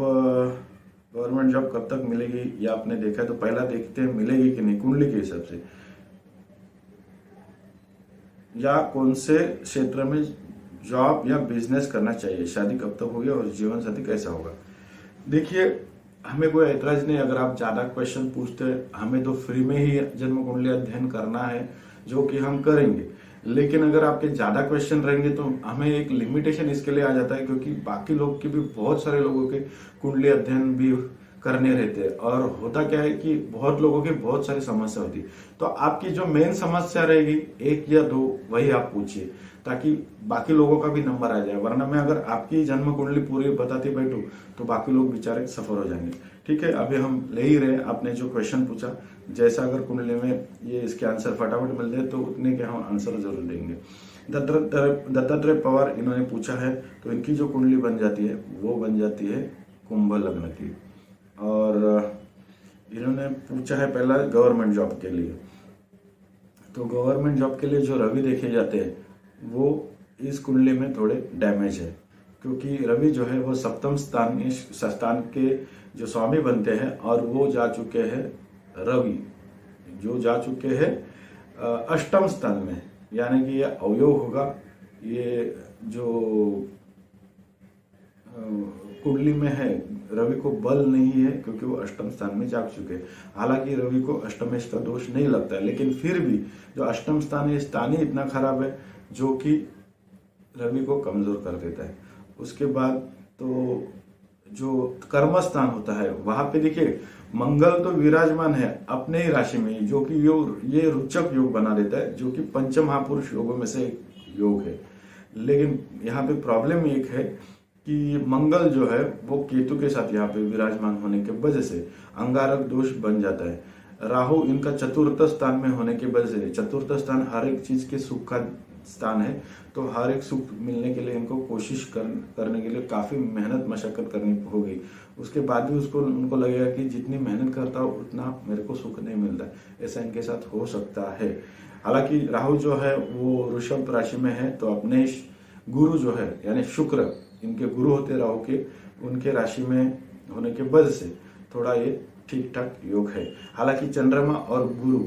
गवर्नमेंट जॉब कब तक मिलेगी या आपने देखा है तो पहला देखते हैं मिलेगी कि नहीं कुंडली के हिसाब से, या कौन से क्षेत्र में जॉब या बिजनेस करना चाहिए, शादी कब तक होगी और जीवन साथी कैसा होगा। देखिए, हमें कोई ऐतराज नहीं अगर आप ज्यादा क्वेश्चन पूछते हैं, हमें तो फ्री में ही जन्म कुंडली अध्ययन करना है जो कि हम करेंगे। लेकिन अगर आपके ज्यादा क्वेश्चन रहेंगे तो हमें एक लिमिटेशन इसके लिए आ जाता है, क्योंकि बाकी लोग के भी बहुत सारे लोगों के कुंडली अध्ययन भी करने रहते हैं। और होता क्या है कि बहुत लोगों की बहुत सारी समस्या होती है, तो आपकी जो मेन समस्या रहेगी 1 या 2 वही आप पूछिए, ताकि बाकी लोगों का भी नंबर आ जाए। वरना मैं अगर आपकी जन्म कुंडली पूरी बताती बैठूं तो बाकी लोग बेचारे सफर हो जाएंगे। ठीक है, अभी हम ले ही रहे, आपने जो क्वेश्चन पूछा, जैसा अगर कुंडली में ये इसके आंसर फटाफट मिल जाए तो उतने के हम आंसर जरूर देंगे। दत्तात्रेय पवार इन्होंने पूछा है, तो इनकी जो कुंडली बन जाती है वो बन जाती है कुंभ लग्न की। और इन्होंने पूछा है पहला गवर्नमेंट जॉब के लिए। तो गवर्नमेंट जॉब के लिए जो रवि देखे जाते हैं वो इस कुंडली में थोड़े डैमेज है, क्योंकि रवि जो है वो सप्तम स्थान के जो स्वामी बनते हैं और वो जा चुके हैं, रवि जो जा चुके हैं अष्टम स्थान में, यानी कि ये अवयोग होगा। ये जो कुंडली में है रवि को बल नहीं है, क्योंकि वो अष्टम स्थान में जा चुके हैं। हालांकि रवि को अष्टमेश का दोष नहीं लगता है, लेकिन फिर भी जो अष्टम स्थान है, स्थान ही इतना खराब है जो कि रवि को कमजोर कर देता है। उसके बाद तो जो कर्म स्थान होता है वहां पे देखिए मंगल तो विराजमान है अपने ही राशि में, जो कि ये रोचक योग बना देता है, जो कि पंच महापुरुष योगों में से एक योग है। लेकिन यहाँ पे प्रॉब्लम एक है कि मंगल जो है वो केतु के साथ यहाँ पे विराजमान होने के वजह से अंगारक दोष बन जाता है। राहु इनका चतुर्थ स्थान में होने की वजह से, चतुर्थ स्थान हर एक चीज के सुख का स्थान है, तो हर एक सुख मिलने के लिए इनको कोशिश करने के लिए काफी मेहनत मशक्कत करनी होगी। उसके बाद भी उनको लगेगा कि जितनी मेहनत करता हूँ उतना मेरे को सुख नहीं मिलता, ऐसा इनके साथ हो सकता है। हालांकि राहु जो है वो वृषभ राशि में है, तो अपने गुरु जो है यानी शुक्र, इनके गुरु होते राहु के, उनके राशि में होने के वजह से थोड़ा ये ठीक ठाक योग है। हालांकि चंद्रमा और गुरु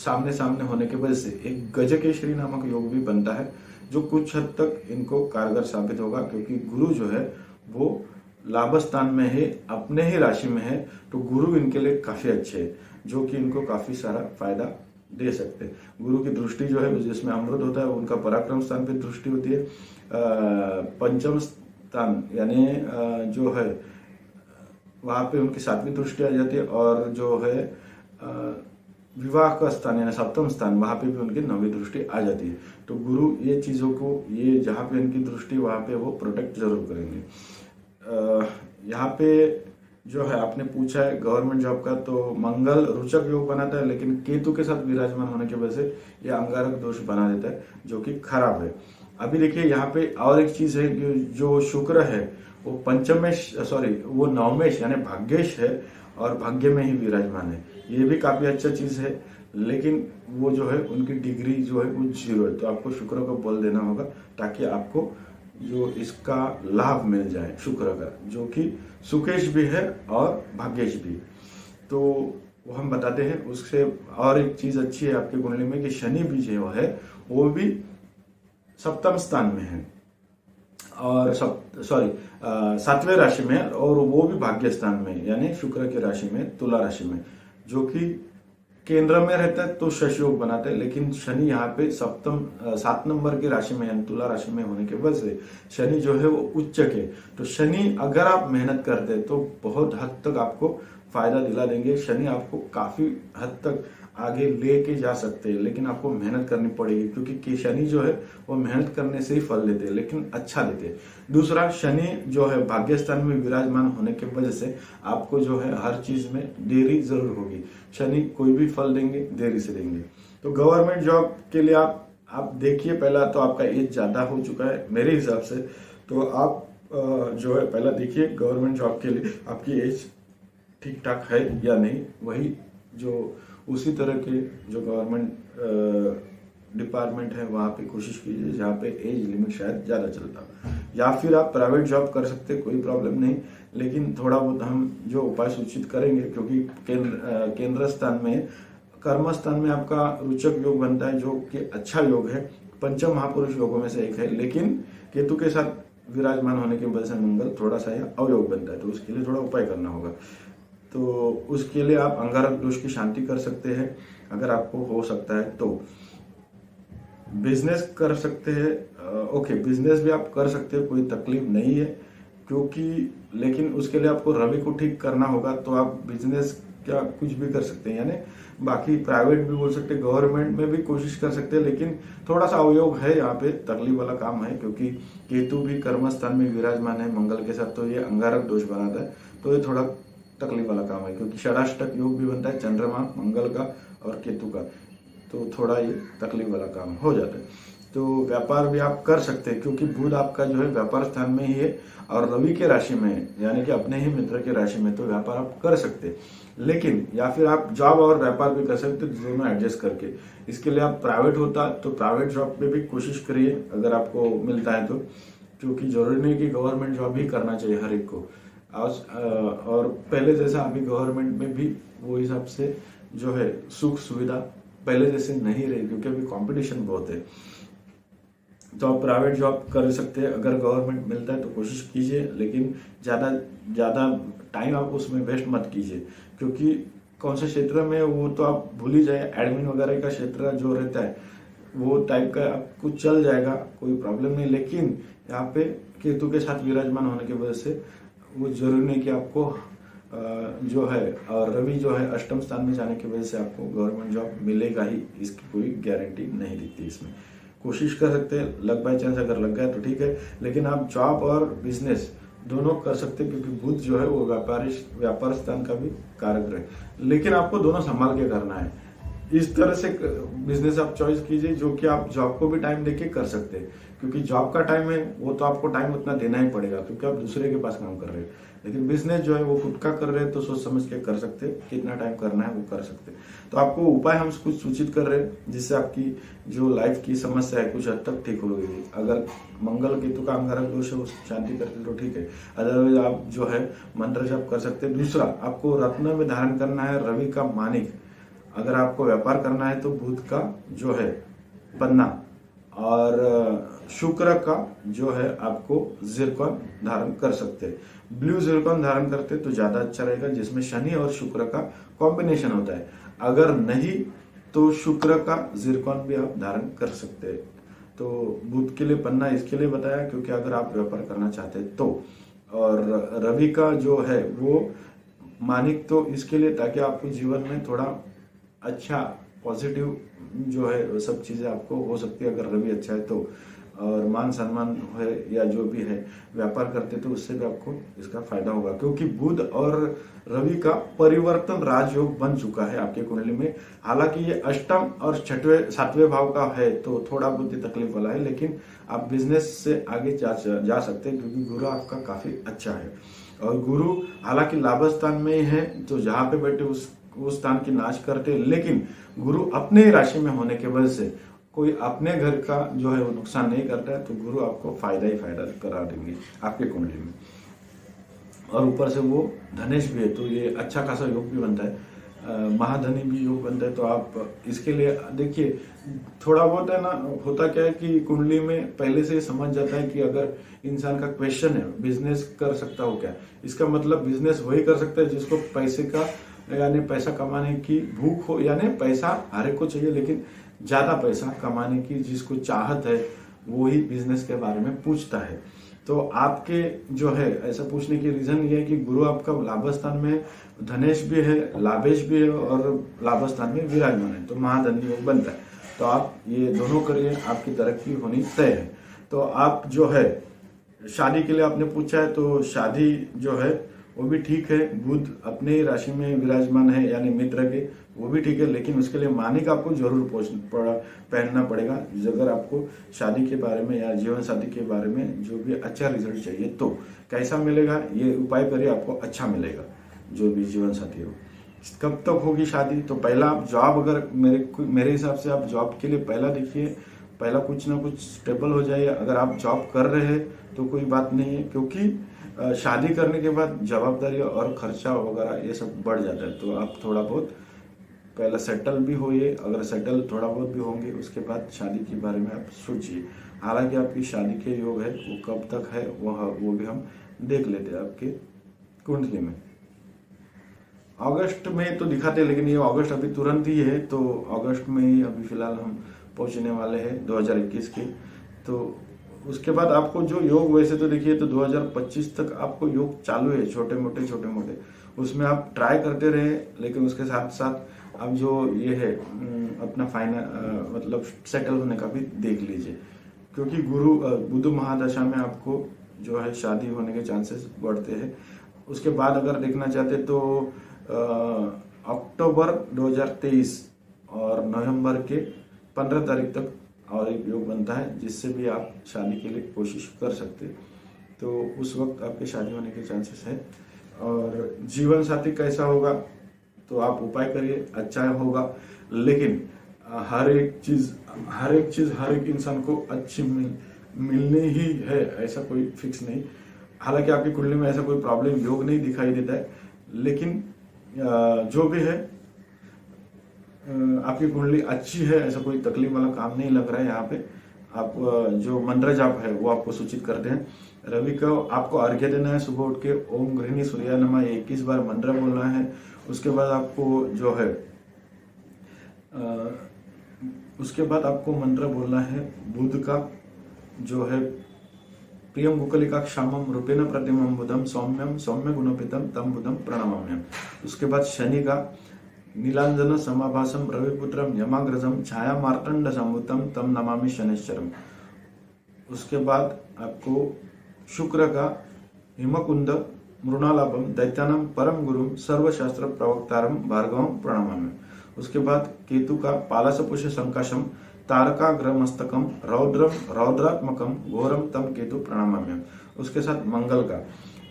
सामने सामने होने की वजह से एक गजकेसरी नामक योग भी बनता है, जो कुछ हद तक इनको कारगर साबित होगा, क्योंकि गुरु जो है वो लाभ स्थान में है, अपने ही राशि में है, तो गुरु इनके लिए काफी अच्छे है, जो कि इनको काफी सारा फायदा दे सकते हैं। गुरु की दृष्टि जो है जिसमें अमृत होता है, उनका पराक्रम स्थान पे दृष्टि होती है। पंचम स्थान यानी जो है वहां पे उनकी 7वीं दृष्टि आ जाती है, और जो है विवाह का स्थान यानी 7वां स्थान, वहां पे भी उनकी 9वीं दृष्टि आ जाती है। तो गुरु ये चीजों को, ये जहाँ पे इनकी दृष्टि वहां पे वो प्रोटेक्ट जरूर करेंगे। यहाँ पे जो है आपने पूछा है गवर्नमेंट जॉब का, तो मंगल रोचक योग बनाता है, लेकिन केतु के साथ विराजमान होने की वजह से यह अंगारक दोष बना देता है, जो कि खराब है। अभी देखिए यहाँ पे और एक चीज है, जो शुक्र है वो पंचमेश वो नवमेश यानी भाग्येश है, और भाग्य में ही विराजमान है। ये भी काफी अच्छा चीज है, लेकिन वो जो है उनकी डिग्री जो है वो 0 है, तो आपको शुक्र को बल देना होगा, ताकि आपको जो इसका लाभ मिल जाए शुक्र का, जो कि सुकेश भी है और भाग्येश भी। तो वो हम बताते हैं। उससे और एक चीज अच्छी है आपकी कुंडली में कि शनि भी जो है वो भी 7वें स्थान में है, और 7वें राशि में, और वो भी भाग्य स्थान में यानी शुक्र की राशि में, तुला राशि में, जो कि केंद्र में रहता है तो शश योग बनाता है। लेकिन शनि यहाँ पे 7 नंबर की राशि में यानी तुला राशि में होने की वजह से शनि जो है वो उच्चक है। तो शनि अगर आप मेहनत करते हैं तो बहुत हद तक आपको फायदा दिला देंगे। शनि आपको काफी हद तक आगे लेके जा सकते हैं, लेकिन आपको मेहनत करनी पड़ेगी, क्योंकि शनि जो है वो मेहनत करने से ही फल देते हैं, लेकिन अच्छा देते हैं। दूसरा, शनि जो है भाग्य स्थान में विराजमान होने की वजह से आपको जो है हर चीज में देरी जरूर होगी। शनि कोई भी फल देंगे देरी से देंगे। तो गवर्नमेंट जॉब के लिए आप देखिए, पहला तो आपका एज ज्यादा हो चुका है मेरे हिसाब से, तो आप जो है पहला देखिए गवर्नमेंट जॉब के लिए आपकी एज ठीक ठाक है या नहीं। वही जो उसी तरह के जो गवर्नमेंट डिपार्टमेंट है वहाँ पे कोशिश कीजिए जहाँ पे एज लिमिट शायद ज़्यादा चलता हो, या फिर आप प्राइवेट जॉब कर सकते, कोई प्रॉब्लम नहीं। लेकिन थोड़ा बहुत हम जो उपाय सूचित करेंगे, क्योंकि केंद्र स्थान में, कर्म स्थान में आपका रोचक योग बनता है, जो कि अच्छा योग है, पंचम महापुरुष योगों में से एक है। लेकिन केतु के साथ विराजमान होने की वजह से मंगल थोड़ा सा अवयोग बनता है, तो उसके लिए थोड़ा उपाय करना होगा। तो उसके लिए आप अंगारक दोष की शांति कर सकते हैं, अगर आपको हो सकता है तो। बिजनेस कर सकते हैं, ओके, बिजनेस भी आप कर सकते हैं, कोई तकलीफ नहीं है, क्योंकि लेकिन उसके लिए आपको रवि को ठीक करना होगा। तो आप बिजनेस क्या कुछ भी कर सकते हैं, यानी बाकी प्राइवेट भी बोल सकते हैं, गवर्नमेंट में भी कोशिश कर सकते हैं, लेकिन थोड़ा सा अवयोग है यहाँ पे, तकलीफ वाला काम है, क्योंकि केतु भी कर्म स्थान में विराजमान है मंगल के साथ, तो ये अंगारक दोष बनाता है, तो ये थोड़ा तकलीफ वाला काम है। क्योंकि षडाष्टक योग भी बनता है चंद्रमा मंगल का और केतु का, तो थोड़ा ये तकलीफ वाला काम हो जाता है। तो व्यापार भी आप कर सकते हैं, क्योंकि बुध आपका जो है व्यापार स्थान में ही है और रवि के राशि में है, यानी कि अपने ही मित्र के राशि में, तो व्यापार आप कर सकते हैं। लेकिन या फिर आप जॉब और व्यापार भी कर सकते हैं, दोनों एडजस्ट करके। इसके लिए आप प्राइवेट होता तो प्राइवेट जॉब पे भी कोशिश करिए अगर आपको मिलता है तो, क्योंकि जरूरी नहीं कि गवर्नमेंट जॉब ही करना चाहिए हर एक को। और पहले जैसा अभी गवर्नमेंट में भी वो हिसाब से जो है सुख सुविधा पहले जैसे नहीं रही, क्योंकि अभी कंपटीशन बहुत है। तो आप प्राइवेट जॉब कर सकते हैं, अगर गवर्नमेंट मिलता है तो कोशिश कीजिए, लेकिन ज़्यादा टाइम आप उसमें वेस्ट मत कीजिए, क्योंकि कौन से क्षेत्र में वो तो आप भूल ही जाए, एडमिन वगैरह का क्षेत्र जो रहता है वो टाइप का आपको चल जाएगा, कोई प्रॉब्लम नहीं। लेकिन यहाँ पे केतु के साथ विराजमान होने की वजह से वो जरूरी नहीं कि आपको जो है, और रवि जो है अष्टम स्थान में जाने की वजह से आपको गवर्नमेंट जॉब मिलेगा ही, इसकी कोई गारंटी नहीं दिखती। इसमें कोशिश कर सकते हैं, लक बाई चांस अगर लग गया तो ठीक है, लेकिन आप जॉब और बिजनेस दोनों कर सकते हैं, क्योंकि बुध जो है वो व्यापार स्थान का भी कारक है। लेकिन आपको दोनों संभाल के करना है। इस तरह से बिजनेस आप चॉइस कीजिए जो कि आप जॉब को भी टाइम देके कर सकते हैं, क्योंकि जॉब का टाइम है वो तो आपको टाइम उतना देना ही पड़ेगा, क्योंकि आप दूसरे के पास काम कर रहे हैं। लेकिन बिजनेस जो है वो खुद का कर रहे हैं, तो सोच समझ के कर सकते हैं, कितना टाइम करना है वो कर सकते हैं। तो आपको उपाय हम कुछ सूचित कर रहे हैं, जिससे आपकी जो लाइफ की समस्या है कुछ हद तक ठीक हो गई। अगर मंगल केतु का अंगारक दोष है उसकी शांति करते तो ठीक है, अदरवाइज आप जो है मंत्र जप कर सकते हैं। दूसरा, आपको रत्न में धारण करना है रवि का मानिक, अगर आपको व्यापार करना है तो बुध का जो है पन्ना और शुक्र का जो है आपको जिरकॉन धारण कर सकते हैं। ब्लू जिरकॉन धारण करते तो ज्यादा अच्छा रहेगा, जिसमें शनि और शुक्र का कॉम्बिनेशन होता है। अगर नहीं तो शुक्र का जिरकॉन भी आप धारण कर सकते हैं। तो बुध के लिए पन्ना इसके लिए बताया क्योंकि अगर आप व्यापार करना चाहते हैं तो, और रवि का जो है वो मानिक तो इसके लिए ताकि आपको जीवन में थोड़ा अच्छा पॉजिटिव जो है वो सब चीज़ें आपको हो सकती है अगर रवि अच्छा है तो, और मान सम्मान है या जो भी है व्यापार करते तो उससे भी आपको इसका फायदा होगा, क्योंकि बुध और रवि का परिवर्तन राजयोग बन चुका है आपके कुंडली में। हालांकि ये अष्टम और छठवें सातवें भाव का है तो थोड़ा बहुत ही तकलीफ वाला है, लेकिन आप बिजनेस से आगे जा सकते हैं क्योंकि गुरु आपका काफी अच्छा है। और गुरु हालांकि लाभ स्थान में ही है तो जहां पे बैठे उस स्थान की नाश करते, लेकिन गुरु अपने ही राशि में होने के वजह से कोई अपने घर का जो है वो नुकसान नहीं करता है, तो गुरु आपको फायदा ही फायदा करा देंगे आपके कुंडली में। और ऊपर से वो धनेश भी है तो ये अच्छा खासा योग भी बनता है, महाधनी भी योग बनता है। तो आप इसके लिए देखिए थोड़ा बहुत है ना, होता क्या है कि कुंडली में पहले से समझ जाता है कि अगर इंसान का क्वेश्चन है बिजनेस कर सकता हो क्या, इसका मतलब बिजनेस वही कर सकता है जिसको पैसे का यानी पैसा कमाने की भूख हो, यानी पैसा हर एक को चाहिए लेकिन ज्यादा पैसा कमाने की जिसको चाहत है वो ही बिजनेस के बारे में पूछता है। तो आपके जो है ऐसा पूछने की रीजन ये है कि गुरु आपका लाभ स्थान में धनेश भी है, लाभेश भी है और लाभ स्थान में विराजमान है तो महाधनी योग बनता है। तो आप ये दोनों करिए, आपकी तरक्की होनी तय है। तो आप जो है शादी के लिए आपने पूछा है तो शादी जो है वो भी ठीक है, बुध अपने ही राशि में विराजमान है यानी मित्र के, वो भी ठीक है, लेकिन उसके लिए मानिक आपको जरूर पहनना पड़ेगा अगर आपको शादी के बारे में या जीवन साथी के बारे में जो भी अच्छा रिजल्ट चाहिए। तो कैसा मिलेगा ये उपाय करिए, आपको अच्छा मिलेगा जो भी जीवन साथी हो। कब तक होगी शादी, तो पहला आप जॉब, अगर मेरे हिसाब से आप जॉब के लिए पहला देखिए, पहला कुछ ना कुछ स्टेबल हो जाए। अगर आप जॉब कर रहे हैं तो कोई बात नहीं है, क्योंकि शादी करने के बाद जवाबदारी और खर्चा वगैरह ये सब बढ़ जाता है। तो आप थोड़ा बहुत पहले सेटल भी होइए, अगर सेटल थोड़ा बहुत भी होंगे उसके बाद शादी के बारे में आप सोचिए। हालांकि आपकी शादी के योग है वो कब तक है वो भी हम देख लेते हैं आपके कुंडली में। अगस्त में तो दिखाते हैं लेकिन ये अगस्त अभी तुरंत ही है, तो अगस्त में ही अभी फिलहाल हम पहुंचने वाले हैं 2021 के। तो उसके बाद आपको जो योग, वैसे तो देखिए तो 2025 तक आपको योग चालू है, छोटे मोटे उसमें आप ट्राई करते रहे, लेकिन उसके साथ साथ अब जो ये है अपना फाइनल मतलब सेटल होने का भी देख लीजिए, क्योंकि गुरु बुध महादशा में आपको जो है शादी होने के चांसेस बढ़ते हैं। उसके बाद अगर देखना चाहते तो अक्टूबर 2023 और नवंबर के 15 तारीख तक और एक योग बनता है जिससे भी आप शादी के लिए कोशिश कर सकते हैं। तो उस वक्त आपके शादी होने के चांसेस है। और जीवन साथी कैसा होगा तो आप उपाय करिए, अच्छा होगा, लेकिन हर एक चीज हर एक इंसान को अच्छी मिलनी ही है ऐसा कोई फिक्स नहीं। हालांकि आपकी कुंडली में ऐसा कोई प्रॉब्लम योग नहीं दिखाई देता है, लेकिन जो भी है आपकी कुंडली अच्छी है, ऐसा कोई तकलीफ वाला काम नहीं लग रहा है। यहाँ पे आप जो मंत्र जाप है वो आपको सूचित करते हैं। रवि को आपको अर्घ्य देना है, सुबह उठ के ओम गृहिणी सूर्या नमः 21 बार मंत्र बोलना है। उसके बाद आपको जो है उसके बाद आपको मंत्र बोलना है बुध का जो है प्रियम गुकलिका क्षामम रूपेण प्रतिमम बुधम सौम्यम सौम्य गुणोपितम तम बुधम प्रणमाम्यम। उसके बाद शनि का नीलांजन समाभासम रविपुत्रम यमाग्रजम छाया मार्तंड संभुतम तम नमामि शनिश्चरम। उसके बाद आपको शुक्र का हिमकुंद मृणालाभम दैत्यानम परम गुरुम सर्वशास्त्र प्रवक्तारम भार्गवम प्रणमाम्यम। उसके बाद केतु का पालसपुष संकाशम तारकाग्र मस्तकम रौद्रात्मकम घोरम तम केतु प्रणमाम्यम। उसके साथ मंगल का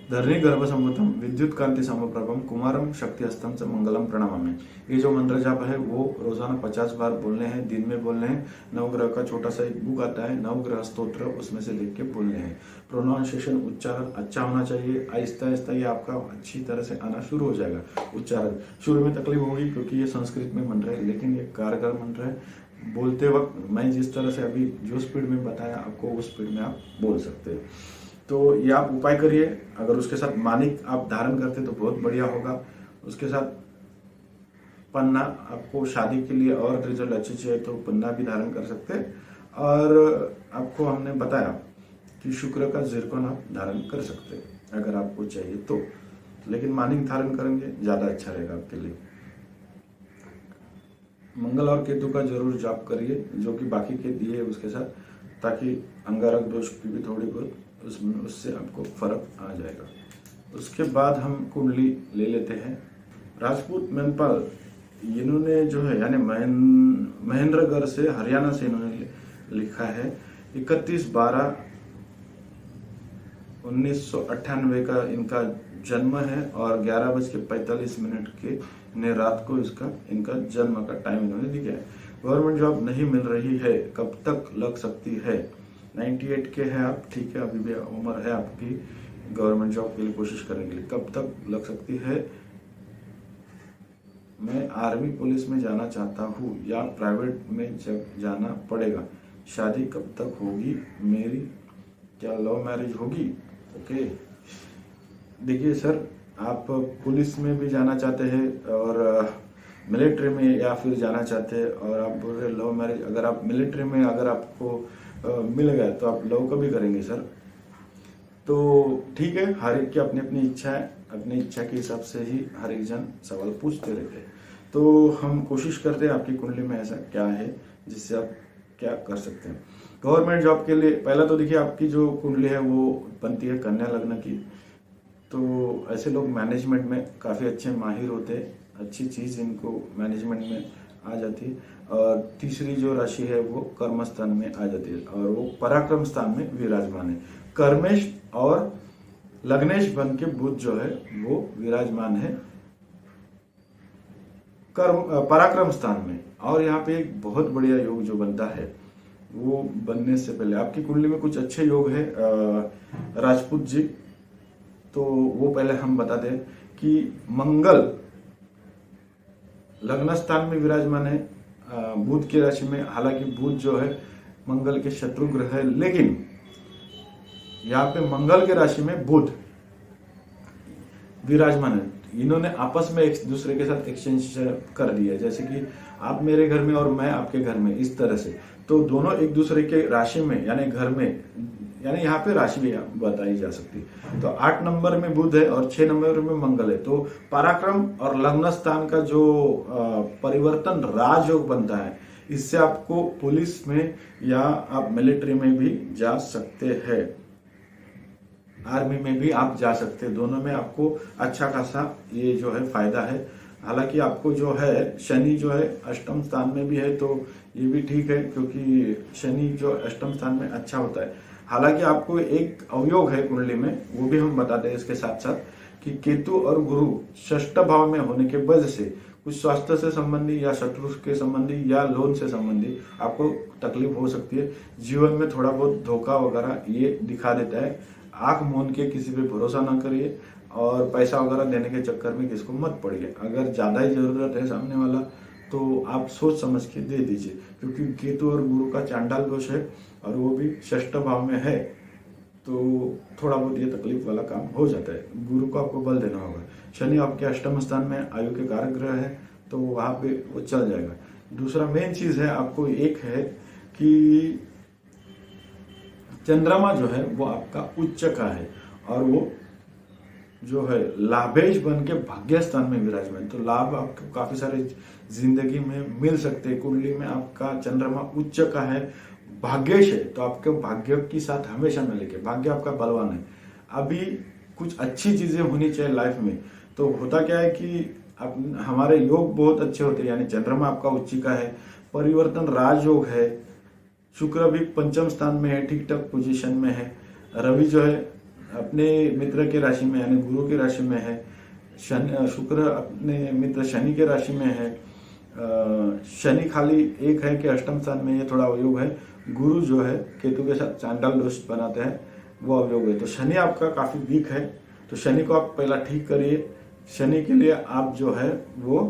धरणी गर्भ संवतम विद्युत कांति समप्रभम कुमारम शक्ति हस्तम च मंगलम प्रणामामि। ये जो मंत्र जाप है वो रोजाना 50 बार बोलने हैं, दिन में बोलने हैं। नवग्रह का छोटा सा एक बुक आता है, नवग्रह स्तोत्र, उसमें से लिख के बोलने हैं। प्रोनाउंसिएशन उच्चारण अच्छा होना चाहिए, आहिस्ता आहिस्ता ये आपका अच्छी तरह से आना शुरू हो जाएगा। उच्चारण शुरू में तकलीफ होगी क्योंकि ये संस्कृत में मंत्र है, लेकिन ये कारगर मंत्र है। बोलते वक्त मैं जिस तरह से अभी जो स्पीड में बताया आपको, उस स्पीड में आप बोल सकते हैं। तो ये आप उपाय करिए। अगर उसके साथ मानिक आप धारण करते तो बहुत बढ़िया होगा। उसके साथ पन्ना, आपको शादी के लिए और रिजल्ट अच्छे चाहिए तो पन्ना भी धारण कर सकते हैं। और आपको हमने बताया कि शुक्र का जिरकॉन आप धारण कर सकते हैं अगर आपको चाहिए तो, लेकिन मानिक धारण करेंगे ज्यादा अच्छा रहेगा आपके लिए। मंगल और केतु का जरूर जाप करिए, जो कि बाकी के दिए उसके साथ, ताकि अंगारक दोष की भी थोड़ी बहुत उससे आपको फर्क आ जाएगा। उसके बाद हम कुंडली ले लेते हैं। राजपूत मेनपाल इन्होंने जो है यानी महेंद्रगढ़ से, हरियाणा से इन्होंने लिखा है 31/12/1998 का इनका जन्म है और 11:45 के ने रात को इनका जन्म का टाइम इन्होंने दिया है। गवर्नमेंट जॉब नहीं मिल रही है, कब तक लग सकती है? 98 के हैं आप, ठीक है, अभी भी उम्र है आपकी गवर्नमेंट जॉब के लिए कोशिश करने के लिए। कब तक लग सकती है? मैं आर्मी पुलिस में जाना चाहता हूँ या प्राइवेट में जब जाना पड़ेगा। शादी कब तक होगी मेरी? क्या लव मैरिज होगी? ओके, देखिए सर, आप पुलिस में भी जाना चाहते हैं और मिलिट्री में या फिर जाना चाहते हैं और आप बोल रहे लव मैरिज। अगर आप मिलिट्री में अगर आपको मिल गया तो आप लव कभी करेंगे सर? तो ठीक है, हर एक की अपनी अपनी इच्छा है, अपनी इच्छा के हिसाब से ही हर एक जन सवाल पूछते रहते हैं। तो हम कोशिश करते हैं आपकी कुंडली में ऐसा क्या है जिससे आप क्या कर सकते हैं। गवर्नमेंट जॉब के लिए पहला तो देखिए, आपकी जो कुंडली है वो बनती है कन्या लग्न की, तो ऐसे लोग मैनेजमेंट में काफ़ी अच्छे माहिर होते हैं, अच्छी चीज़ इनको मैनेजमेंट में आ जाती है। और तीसरी जो राशि है वो कर्म स्थान में आ जाती है और वो पराक्रम स्थान में विराजमान है। कर्मेश और लग्नेश बन के बुध जो है वो विराजमान है पराक्रम स्थान में। और यहाँ पे एक बहुत बढ़िया योग जो बनता है वो बनने से पहले आपकी कुंडली में कुछ अच्छे योग है राजपूत जी, तो वो पहले हम बता दें कि मंगल लग्न स्थान में विराजमान है बुध की राशि में। हालांकि बुध जो है मंगल के शत्रु ग्रह है, लेकिन यहाँ पे मंगल के राशि में बुध विराजमान है। इन्होंने आपस में एक दूसरे के साथ एक्सचेंज कर दिया, जैसे कि आप मेरे घर में और मैं आपके घर में, इस तरह से। तो दोनों एक दूसरे के राशि में यानी घर में, यानी यहाँ पे राशि भी बताई जा सकती है। तो 8 नंबर में बुध है और 6 नंबर में मंगल है। तो पराक्रम और लग्न स्थान का जो परिवर्तन राजयोग बनता है, इससे आपको पुलिस में या आप मिलिट्री में भी जा सकते हैं, आर्मी में भी आप जा सकते हैं। दोनों में आपको अच्छा खासा ये जो है फायदा है। हालांकि आपको जो है शनि जो है अष्टम स्थान में भी है, तो ये भी ठीक है क्योंकि शनि जो अष्टम स्थान में अच्छा होता है। हालांकि आपको एक अवयोग है कुंडली में, वो भी हम बताते हैं इसके साथ साथ, कि केतु और गुरु षष्ठ भाव में होने के वजह से कुछ स्वास्थ्य से संबंधी या शत्रु के संबंधी या लोन से संबंधी आपको तकलीफ हो सकती है। जीवन में थोड़ा बहुत धोखा वगैरह ये दिखा देता है। आंख मूंद के किसी पे भरोसा ना करिए और पैसा वगैरह देने के चक्कर में किसको मत पड़िए। अगर ज्यादा ही जरूरत है सामने वाला तो आप सोच समझ के दे दीजिए, क्योंकि केतु और गुरु का चांडाल दोष है और वो भी षष्ठ भाव में है, तो थोड़ा बहुत ये तकलीफ वाला काम हो जाता है। गुरु को आपको बल देना होगा। शनि आपके अष्टम स्थान में आयु के कारक ग्रह है, तो वहां पे वो चल जाएगा। दूसरा मेन चीज है, आपको एक है कि चंद्रमा जो है वो आपका उच्च का है और वो जो है लाभेश बन के भाग्य स्थान में विराजमान, तो लाभ आपको काफी सारे जिंदगी में मिल सकते हैं। कुंडली में आपका चंद्रमा उच्च का है, भाग्येश है, तो आपके भाग्य के साथ हमेशा मिलेंगे। भाग्य आपका बलवान है। अभी कुछ अच्छी चीजें होनी चाहिए लाइफ में, तो होता क्या है कि हमारे योग बहुत अच्छे होते हैं। यानी चंद्रमा आपका उच्च का है, परिवर्तन राजयोग है, शुक्र भी पंचम स्थान में है, ठीक ठाक पोजीशन में है, रवि जो है अपने मित्र की राशि में यानी गुरु की राशि में है, शुक्र अपने मित्र शनि के राशि में है, शनि खाली एक है कि अष्टम स्थान में, ये थोड़ा अवयोग है। गुरु जो है केतु के साथ चांडाल दोष बनाते हैं, वो अवयोग है। तो शनि आपका काफी वीक है, तो शनि को आप पहला ठीक करिए। शनि के लिए आप जो है वो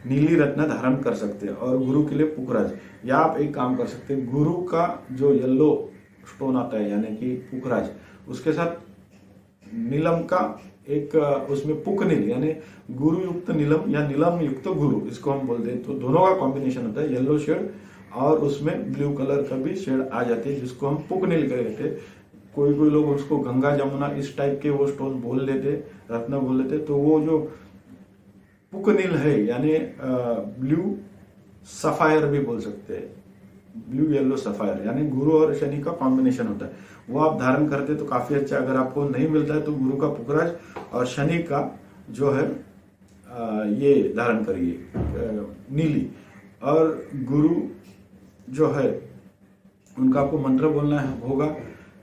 नीली रत्न धारण कर सकते हैं, और गुरु के लिए पुखराज, या आप एक काम कर सकते हैं, गुरु का जो येलो स्टोन आता है यानी कि पुखराज, उसके साथ नीलम का एक उसमें पुक नील यानी गुरु युक्त नीलम या नीलम युक्त गुरु, इसको हम बोलते हैं। तो दोनों का कॉम्बिनेशन होता है, येलो शेड और उसमें ब्लू कलर का भी शेड आ जाती है, जिसको हम पुक नील कहते हैं। कोई कोई लोग उसको गंगा जमुना इस टाइप के वो स्टोन बोल लेते, रत्न बोल लेते। तो वो जो पुक नील है यानी ब्लू सफायर भी बोल सकते हैं, ब्लू येलो सफायर यानी गुरु और शनि का कॉम्बिनेशन होता है, वो आप धारण करते तो काफी अच्छा। अगर आपको नहीं मिलता है तो गुरु का पुखराज और शनि का जो है ये धारण करिए नीली। और गुरु जो है उनका आपको मंत्र बोलना होगा,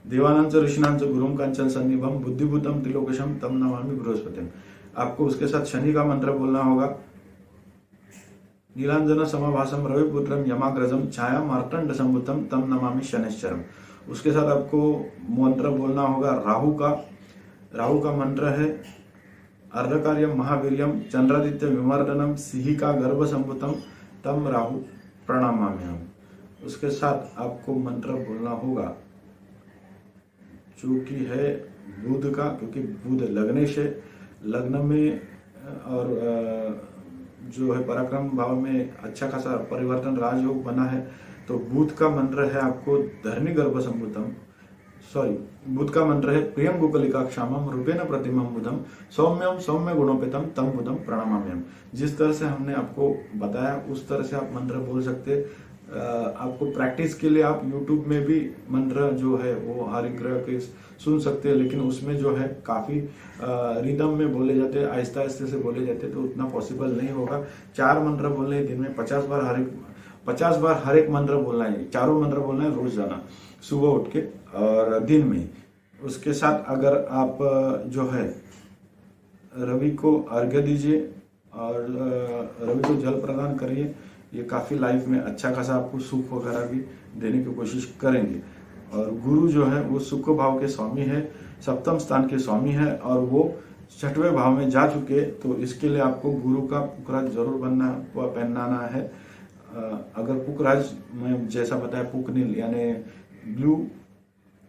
देवानांच ऋषिनांच गुरुम कांचन सन्निभम बुद्धिभूतम त्रिलोकेशम तम नमामि बृहस्पतिम। आपको उसके साथ शनि का मंत्र बोलना होगा, नीलांजन समभासम रविपुत्रम यमाग्रजम छाया मार्तंड संभुतम तम नमामि शनिश्चरम। उसके साथ आपको मंत्र बोलना होगा राहु का मंत्र है अर्धकार्यम महावीर्यम चंद्रादित्य विमर्दनम सिंहिका गर्भ संभुतम तम राहु प्रणामाम्यहम। उसके साथ आपको मंत्र बोलना होगा जो कि है बुध का, क्योंकि बुध लग्नेश है, लग्न में और जो है पराक्रम भाव में अच्छा खासा परिवर्तन राजयोग बना है। तो बुध का मंत्र है आपको धरणी गर्भ संभुतम, बुध का मंत्र है प्रियम गुकलिका क्षामम रूपेण प्रतिमम बुधम सौम्यम सौम्य गुणोपेतम तम बुधम प्रणामाम्यहम। जिस तरह से हमने आपको बताया उस तरह से आप मंत्र बोल सकते। आपको प्रैक्टिस के लिए आप YouTube में भी मंत्र जो है वो हरिग्रह के सुन सकते हैं, लेकिन उसमें जो है काफी रिदम में बोले जाते हैं, आहिस्ता आहिस्ते से बोले जाते हैं, तो उतना पॉसिबल नहीं होगा। 4 मंत्र बोलने हैं दिन में, 50 बार हर एक मंत्र बोलना है, चारों मंत्र बोलना है रोजाना सुबह उठ के और दिन में। उसके साथ अगर आप जो है रवि को अर्घ्य दीजिए और रवि को जल प्रदान करिए, ये काफी लाइफ में अच्छा खासा आपको सुख वगैरह भी देने की कोशिश करेंगे। और गुरु जो है वो सुख भाव के स्वामी है, सप्तम स्थान के स्वामी है, और वो 6वें भाव में जा चुके। तो इसके लिए आपको गुरु का पुखराज जरूर पहनाना है। अगर पुखराज में जैसा बताया पुक नील यानी ब्लू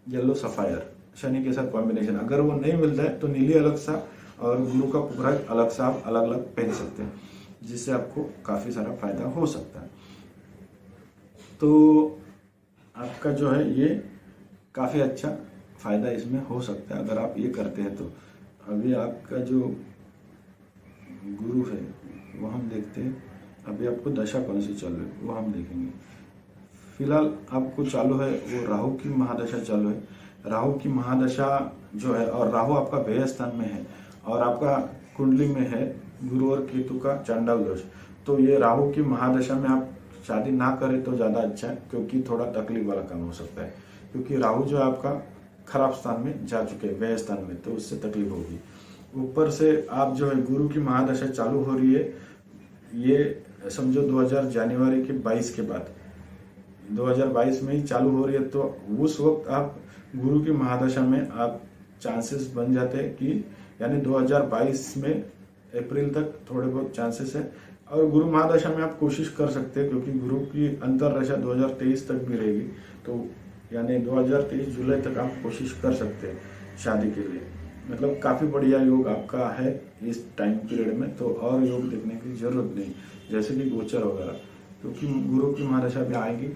येलो सफायर शनि के साथ कॉम्बिनेशन, अगर वो नहीं मिलता है तो नीली अलग सा और गुरु का पुखराज अलग सा आप अलग अलग पहन सकते हैं, जिससे आपको काफी सारा फायदा हो सकता है। तो आपका जो है ये काफी अच्छा फायदा इसमें हो सकता है अगर आप ये करते हैं तो। अभी आपका जो गुरु है वो हम देखते हैं, अभी आपको दशा कौन सी चल रही है वो हम देखेंगे। फिलहाल आपको चालू है वो राहु की महादशा चालू है। राहु की महादशा जो है, और राहु आपका व्यय स्थान में है और आपका कुंडली में है गुरु और केतु का चांडाल दोष। तो ये राहु की महादशा में आप शादी ना करें तो ज्यादा अच्छा है, क्योंकि थोड़ा तकलीफ वाला काम हो सकता है, क्योंकि राहु जो है आपका खराब स्थान में जा चुके हैं, व्यय स्थान में, तो उससे तकलीफ होगी। ऊपर से आप जो है गुरु की महादशा चालू हो रही है, ये समझो 2000 जनवरी के 22 के बाद 2022 में ही चालू हो रही है। तो उस वक्त आप गुरु की महादशा में आप चांसेस बन जाते हैं कि यानी 2022 में अप्रैल तक थोड़े बहुत चांसेस है। और गुरु महादशा में आप कोशिश कर सकते हैं, क्योंकि गुरु की अंतरदशा 2023 तक भी रहेगी, तो यानी 2023 जुलाई तक आप कोशिश कर सकते हैं शादी के लिए। मतलब काफी बढ़िया योग आपका है इस टाइम पीरियड में, तो और योग देखने की जरूरत नहीं, जैसे कि गोचर वगैरह, क्योंकि गुरु की महादशा भी आएगी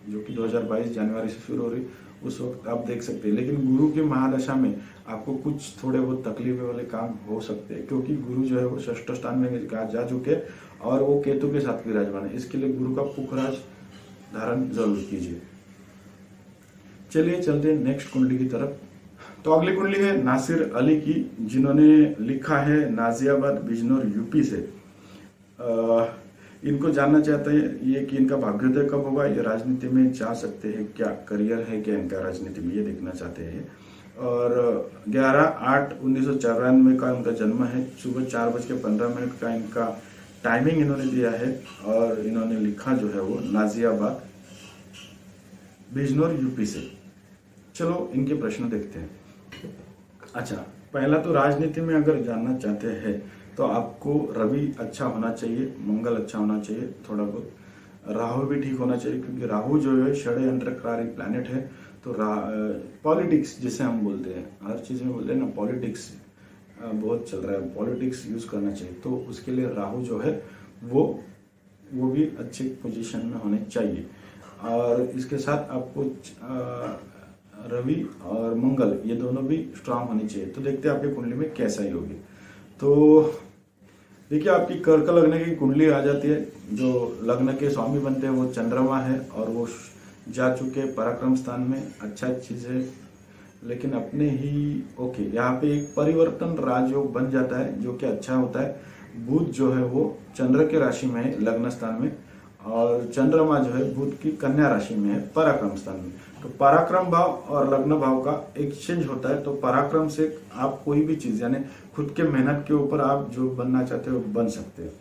जो कि 2022 जनवरी से शुरू हो रही, उस वक्त आप देख सकते हैं। लेकिन गुरु की महादशा में आपको कुछ थोड़े बहुत तकलीफ वाले काम हो सकते हैं, क्योंकि गुरु जो है वो 6ठ स्थान में जा चुके और वो केतु के साथ विराजमान है। इसके लिए गुरु का पुखराज धारण जरूर कीजिए। चलिए चलते हैं नेक्स्ट कुंडली की तरफ। तो अगली कुंडली है नासिर अली की, जिन्होंने लिखा है नाजियाबाद बिजनौर यूपी से। इनको जानना चाहते हैं ये कि इनका भाग्योदय कब होगा, ये राजनीति में जा सकते हैं क्या, करियर है क्या इनका राजनीति में, ये देखना चाहते हैं। और 11/8/1994 का इनका जन्म है। सुबह 4:15 का इनका टाइमिंग इन्होंने दिया है और इन्होंने लिखा जो है वो नाजियाबाद बिजनौर यूपी से। चलो इनके प्रश्न देखते हैं। अच्छा, पहला तो राजनीति में अगर जानना चाहते हैं तो आपको रवि अच्छा होना चाहिए, मंगल अच्छा होना चाहिए, थोड़ा बहुत राहु भी ठीक होना चाहिए, क्योंकि राहु जो है षड्यंत्रकारी प्लैनेट है। तो पॉलिटिक्स जिसे हम बोलते हैं, हर चीज में बोलते हैं ना, पॉलिटिक्स बहुत चल रहा है, पॉलिटिक्स यूज करना चाहिए। तो उसके लिए राहु जो है वो भी अच्छी पोजीशन में होने चाहिए। और इसके साथ आपको रवि और मंगल ये दोनों भी स्ट्रांग होनी चाहिए। तो देखते हैं आपकी कुंडली में कैसा ही होगी। तो देखिए, आपकी कर्क लग्न की कुंडली आ जाती है। जो लग्न के स्वामी बनते हैं वो चंद्रमा है और वो जा चुके पराक्रम स्थान में, अच्छा चीज है। लेकिन अपने ही यहाँ पे एक परिवर्तन राजयोग बन जाता है जो कि अच्छा होता है। बुध जो है वो चंद्र के राशि में है लग्न स्थान में, और चंद्रमा जो है बुध की कन्या राशि में है पराक्रम स्थान में। तो पराक्रम भाव और लग्न भाव का एक्सचेंज होता है। तो पराक्रम से आप कोई भी चीज यानी खुद के मेहनत के ऊपर आप जो बनना चाहते हो बन सकते हैं।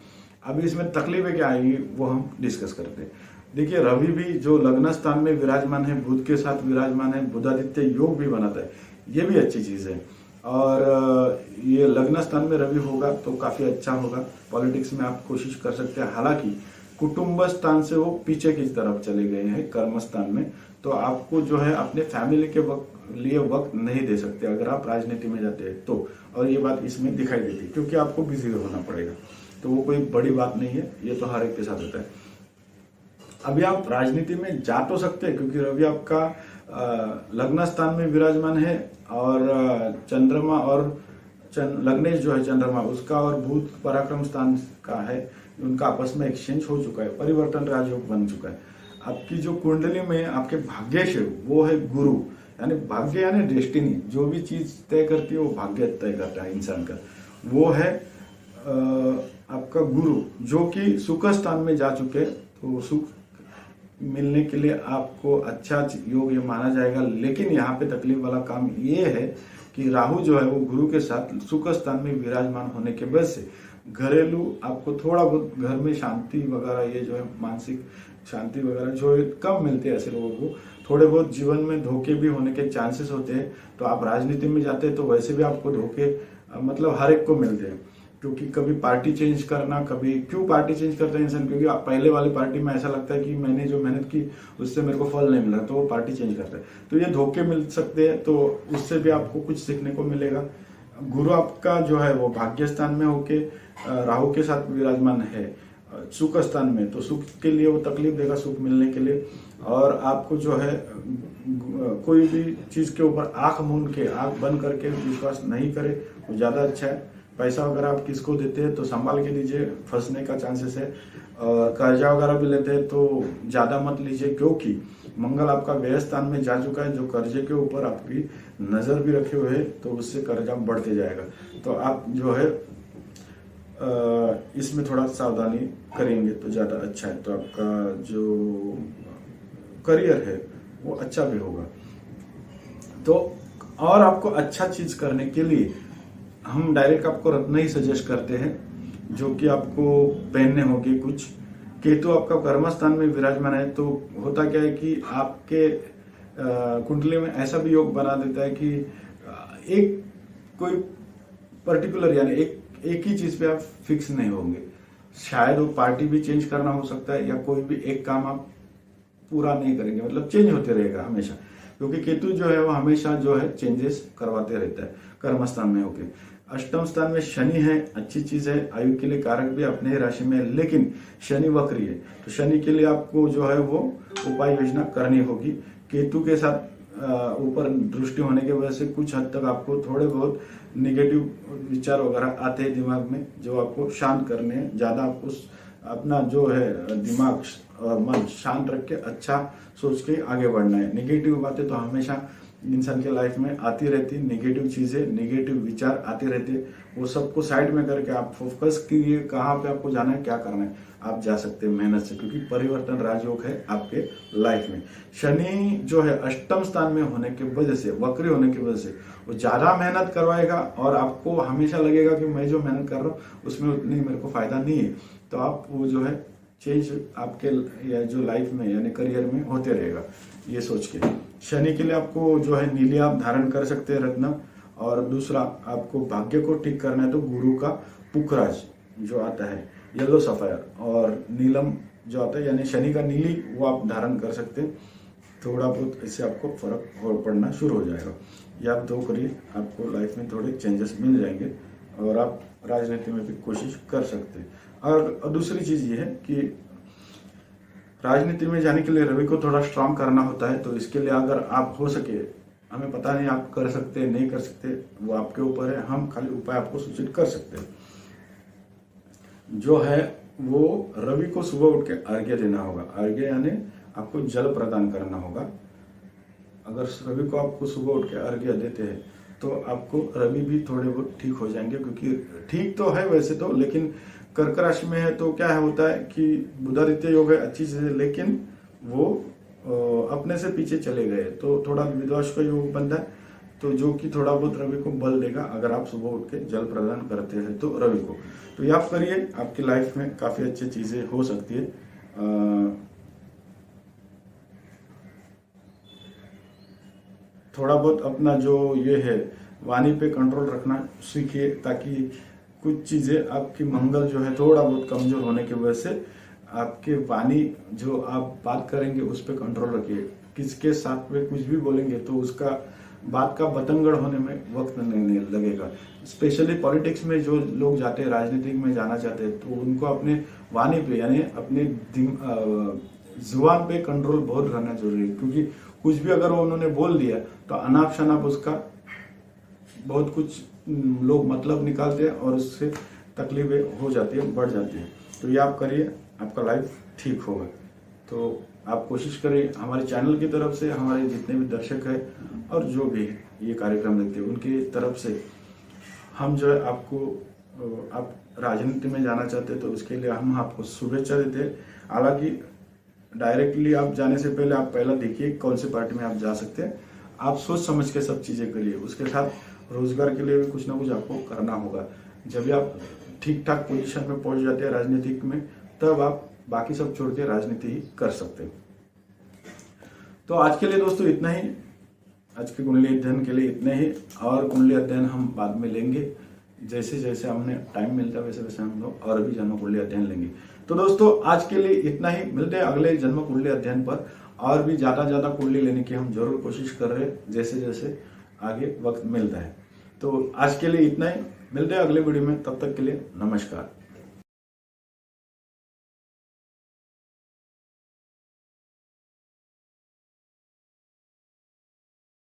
अभी इसमें तकलीफें क्या आएगी वो हम डिस्कस करते हैं। देखिए, रवि भी जो लग्न स्थान में विराजमान है, बुध के साथ विराजमान है, बुधादित्य योग भी बनाता है, ये भी अच्छी चीज है। और ये लग्न स्थान में रवि होगा तो काफी अच्छा होगा। पॉलिटिक्स में आप कोशिश कर सकते हैं। हालांकि कुटुंब स्थान से वो पीछे की तरफ चले गए हैं कर्म स्थान में, तो आपको जो है अपने फैमिली के लिए वक्त नहीं दे सकते अगर आप राजनीति में जाते हैं तो। और ये बात इसमें दिखाई देती है क्योंकि आपको बिजी होना पड़ेगा। तो वो कोई बड़ी बात नहीं है, ये तो हर एक के साथ होता है। अभी आप राजनीति में जा तो सकते हैं क्योंकि रवि आपका लग्न स्थान में विराजमान है, और चंद्रमा और लग्नेश जो है चंद्रमा उसका और बुध पराक्रम स्थान का है, उनका आपस में एक्सचेंज हो चुका है, परिवर्तन राजयोग बन चुका है। आपकी जो कुंडली में आपके भाग्येश है वो है गुरु, यानी भाग्य यानी डेस्टिनी, जो भी चीज तय करती है वो भाग्य तय करता है इंसान का, वो है आपका गुरु, जो कि सुख स्थान में जा चुके। तो सुख मिलने के लिए आपको अच्छा योग ये माना जाएगा। लेकिन यहाँ पे तकलीफ वाला काम ये है कि राहु जो है वो गुरु के साथ सुख स्थान में विराजमान होने के वजह से घरेलू आपको थोड़ा बहुत घर में शांति वगैरह, ये जो है मानसिक शांति वगैरह जो कम मिलते हैं ऐसे लोगों को। थोड़े बहुत जीवन में धोखे भी होने के चांसेस होते हैं। तो आप राजनीति में जाते हैं तो वैसे भी आपको धोखे मतलब हर एक को मिलते हैं, क्योंकि कभी पार्टी चेंज करना, कभी क्यों पार्टी चेंज करता है इंसान, क्योंकि आप पहले वाली पार्टी में ऐसा लगता है कि मैंने जो मेहनत की उससे मेरे को फल नहीं मिला, तो वो पार्टी चेंज करता है। तो ये धोखे मिल सकते हैं, तो उससे भी आपको कुछ सीखने को मिलेगा। गुरु आपका जो है वो भाग्य स्थान में होके राहु के साथ विराजमान है सुख स्थान में, तो सुख के लिए वो तकलीफ देगा सुख मिलने के लिए। और आपको जो है कोई भी चीज के ऊपर आंख मूंद के, आंख बंद करके विश्वास नहीं करे, वो ज्यादा अच्छा है। पैसा वगैरह आप किसको देते हैं तो संभाल के लीजिए, फंसने का चांसेस है। और कर्जा वगैरह भी लेते हैं तो ज्यादा मत लीजिए, क्योंकि मंगल आपका व्यय स्थान में जा चुका है, जो कर्जे के ऊपर आपकी नजर भी रखे हुए है, तो उससे कर्जा बढ़ते जाएगा। तो आप जो है इसमें थोड़ा सावधानी करेंगे तो ज्यादा अच्छा है। तो आपका जो करियर है वो अच्छा भी होगा। तो और आपको अच्छा चीज करने के लिए हम डायरेक्ट आपको रत्न ही सजेस्ट करते हैं, जो कि आपको पहनने होंगे कुछ। केतु आपका कर्म स्थान में विराजमान है, तो होता क्या है कि आपके कुंडली में ऐसा भी योग बना देता है कि एक कोई पर्टिकुलर यानी एक ही चीज पे आप फिक्स नहीं होंगे। शायद वो पार्टी भी चेंज करना हो सकता है, या कोई भी एक काम आप पूरा नहीं करेंगे, मतलब चेंज होते रहेगा हमेशा, क्योंकि केतु जो है वो हमेशा जो है चेंजेस करवाते रहता है कर्म स्थान में होके। अष्टम स्थान में शनि है, अच्छी चीज है, आयु के लिए कारक भी अपने ही राशि में है, लेकिन शनि वक्री है। तो शनि के लिए आपको जो है वो उपाय योजना करनी होगी। केतु के साथ ऊपर दृष्टि होने की वजह से कुछ हद तक आपको थोड़े बहुत निगेटिव विचार वगैरह आते हैं दिमाग में, जो आपको शांत करने हैं। ज्यादा आपको अपना जो है दिमाग और मन शांत रख के अच्छा सोच के आगे बढ़ना है। निगेटिव बातें तो हमेशा इंसान के लाइफ में आती रहती, नेगेटिव चीजें, नेगेटिव विचार आते रहते, वो सबको साइड में करके आप फोकस कीजिए कहाँ पे आपको जाना है, क्या करना है, आप जा सकते हैं मेहनत से, क्योंकि परिवर्तन राजयोग है आपके लाइफ में। शनि जो है अष्टम स्थान में होने की वजह से, वक्री होने की वजह से वो ज्यादा मेहनत करवाएगा और आपको हमेशा लगेगा कि मैं जो मेहनत कर रहा हूँ उसमें उतनी मेरे को फायदा नहीं है, तो आप वो जो है चेंज आपके या जो लाइफ में यानी करियर में होते रहेगा, ये सोच के। शनि के लिए आपको जो है नीली आप धारण कर सकते हैं रत्न। और दूसरा आपको भाग्य को ठीक करना है तो गुरु का पुखराज जो आता है येलो सफायर और नीलम जो आता है यानी शनि का नीली, वो आप धारण कर सकते हैं। थोड़ा बहुत इससे आपको फर्क हो पड़ना शुरू हो जाएगा। ये आप दो करिए, आपको लाइफ में थोड़े चेंजेस मिल जाएंगे और आप राजनीति में भी कोशिश कर सकते हैं। और दूसरी चीज ये है कि राजनीति में जाने के लिए रवि को थोड़ा स्ट्रांग करना होता है, तो इसके लिए अगर आप हो सके, हमें पता नहीं आप कर सकते हैं नहीं कर सकते, वो आपके ऊपर है, हम खाली उपाय आपको सूचित कर सकते हैं। जो है वो रवि को सुबह उठ के अर्घ्य देना होगा। अर्घ्य यानी आपको जल प्रदान करना होगा। अगर रवि को आपको सुबह उठ के अर्घ्य देते हैं तो आपको रवि भी थोड़े बहुत ठीक हो जाएंगे, क्योंकि ठीक तो है वैसे तो, लेकिन कर्क राशि में है तो क्या है होता है कि बुधादित्य योग है, अच्छी चीज है, लेकिन वो अपने से पीछे चले गए तो थोड़ा विद्वाश का योग बनता है, तो जो कि थोड़ा बहुत रवि को बल देगा अगर आप सुबह उठ के जल प्रदान करते हैं तो रवि को। तो ये आप करिए, आपकी लाइफ में काफी अच्छी चीजें हो सकती है। थोड़ा बहुत अपना जो ये है वाणी पे कंट्रोल रखना सीखिए, ताकि कुछ चीजें आपकी मंगल जो है थोड़ा बहुत कमजोर होने की वजह से आपके वाणी जो आप बात करेंगे उस पर कंट्रोल रखिए। किसके साथ में कुछ भी बोलेंगे तो उसका बात का बतंगड़ होने में वक्त नहीं लगेगा। स्पेशली पॉलिटिक्स में जो लोग जाते हैं, राजनीतिक में जाना चाहते हैं, तो उनको अपने वाणी पे यानी अपने जुबान पे कंट्रोल बहुत रहना जरूरी है, क्योंकि कुछ भी अगर उन्होंने बोल दिया तो अनाप शनाप उसका बहुत कुछ लोग मतलब निकालते हैं और उससे तकलीफें हो जाती है, बढ़ जाती है। तो ये आप करिए, आपका लाइफ ठीक होगा। तो आप कोशिश करें, हमारे चैनल की तरफ से हमारे जितने भी दर्शक हैं और जो भी ये कार्यक्रम देखते हैं उनकी तरफ से हम जो है आपको, आप राजनीति में जाना चाहते हैं तो उसके लिए हम आपको शुभेच्छा देते हैं। हालांकि डायरेक्टली आप जाने से पहले आप पहला देखिए कौन सी पार्टी में आप जा सकते हैं। आप सोच समझ के सब चीजें करिए। उसके साथ रोजगार के लिए भी कुछ ना कुछ आपको करना होगा। जब आप ठीक ठाक पोजीशन में पहुंच जाते हैं राजनीतिक में, तब आप बाकी सब छोड़ के राजनीति ही कर सकते हैं। तो आज के लिए दोस्तों इतना ही, आज के कुंडली अध्ययन के लिए इतने ही, और कुंडली अध्ययन हम बाद में लेंगे। जैसे जैसे हमने टाइम मिलता है वैसे वैसे हम लोग और भी जन्म कुंडली अध्ययन लेंगे। तो दोस्तों आज के लिए इतना ही, मिलते हैं अगले जन्म कुंडली अध्ययन पर। और भी ज्यादा कुंडली लेने की हम जरूर कोशिश कर रहे हैं जैसे जैसे आगे वक्त मिलता है। तो आज के लिए इतना ही, मिलते हैं अगले वीडियो में, तब तक के लिए नमस्कार।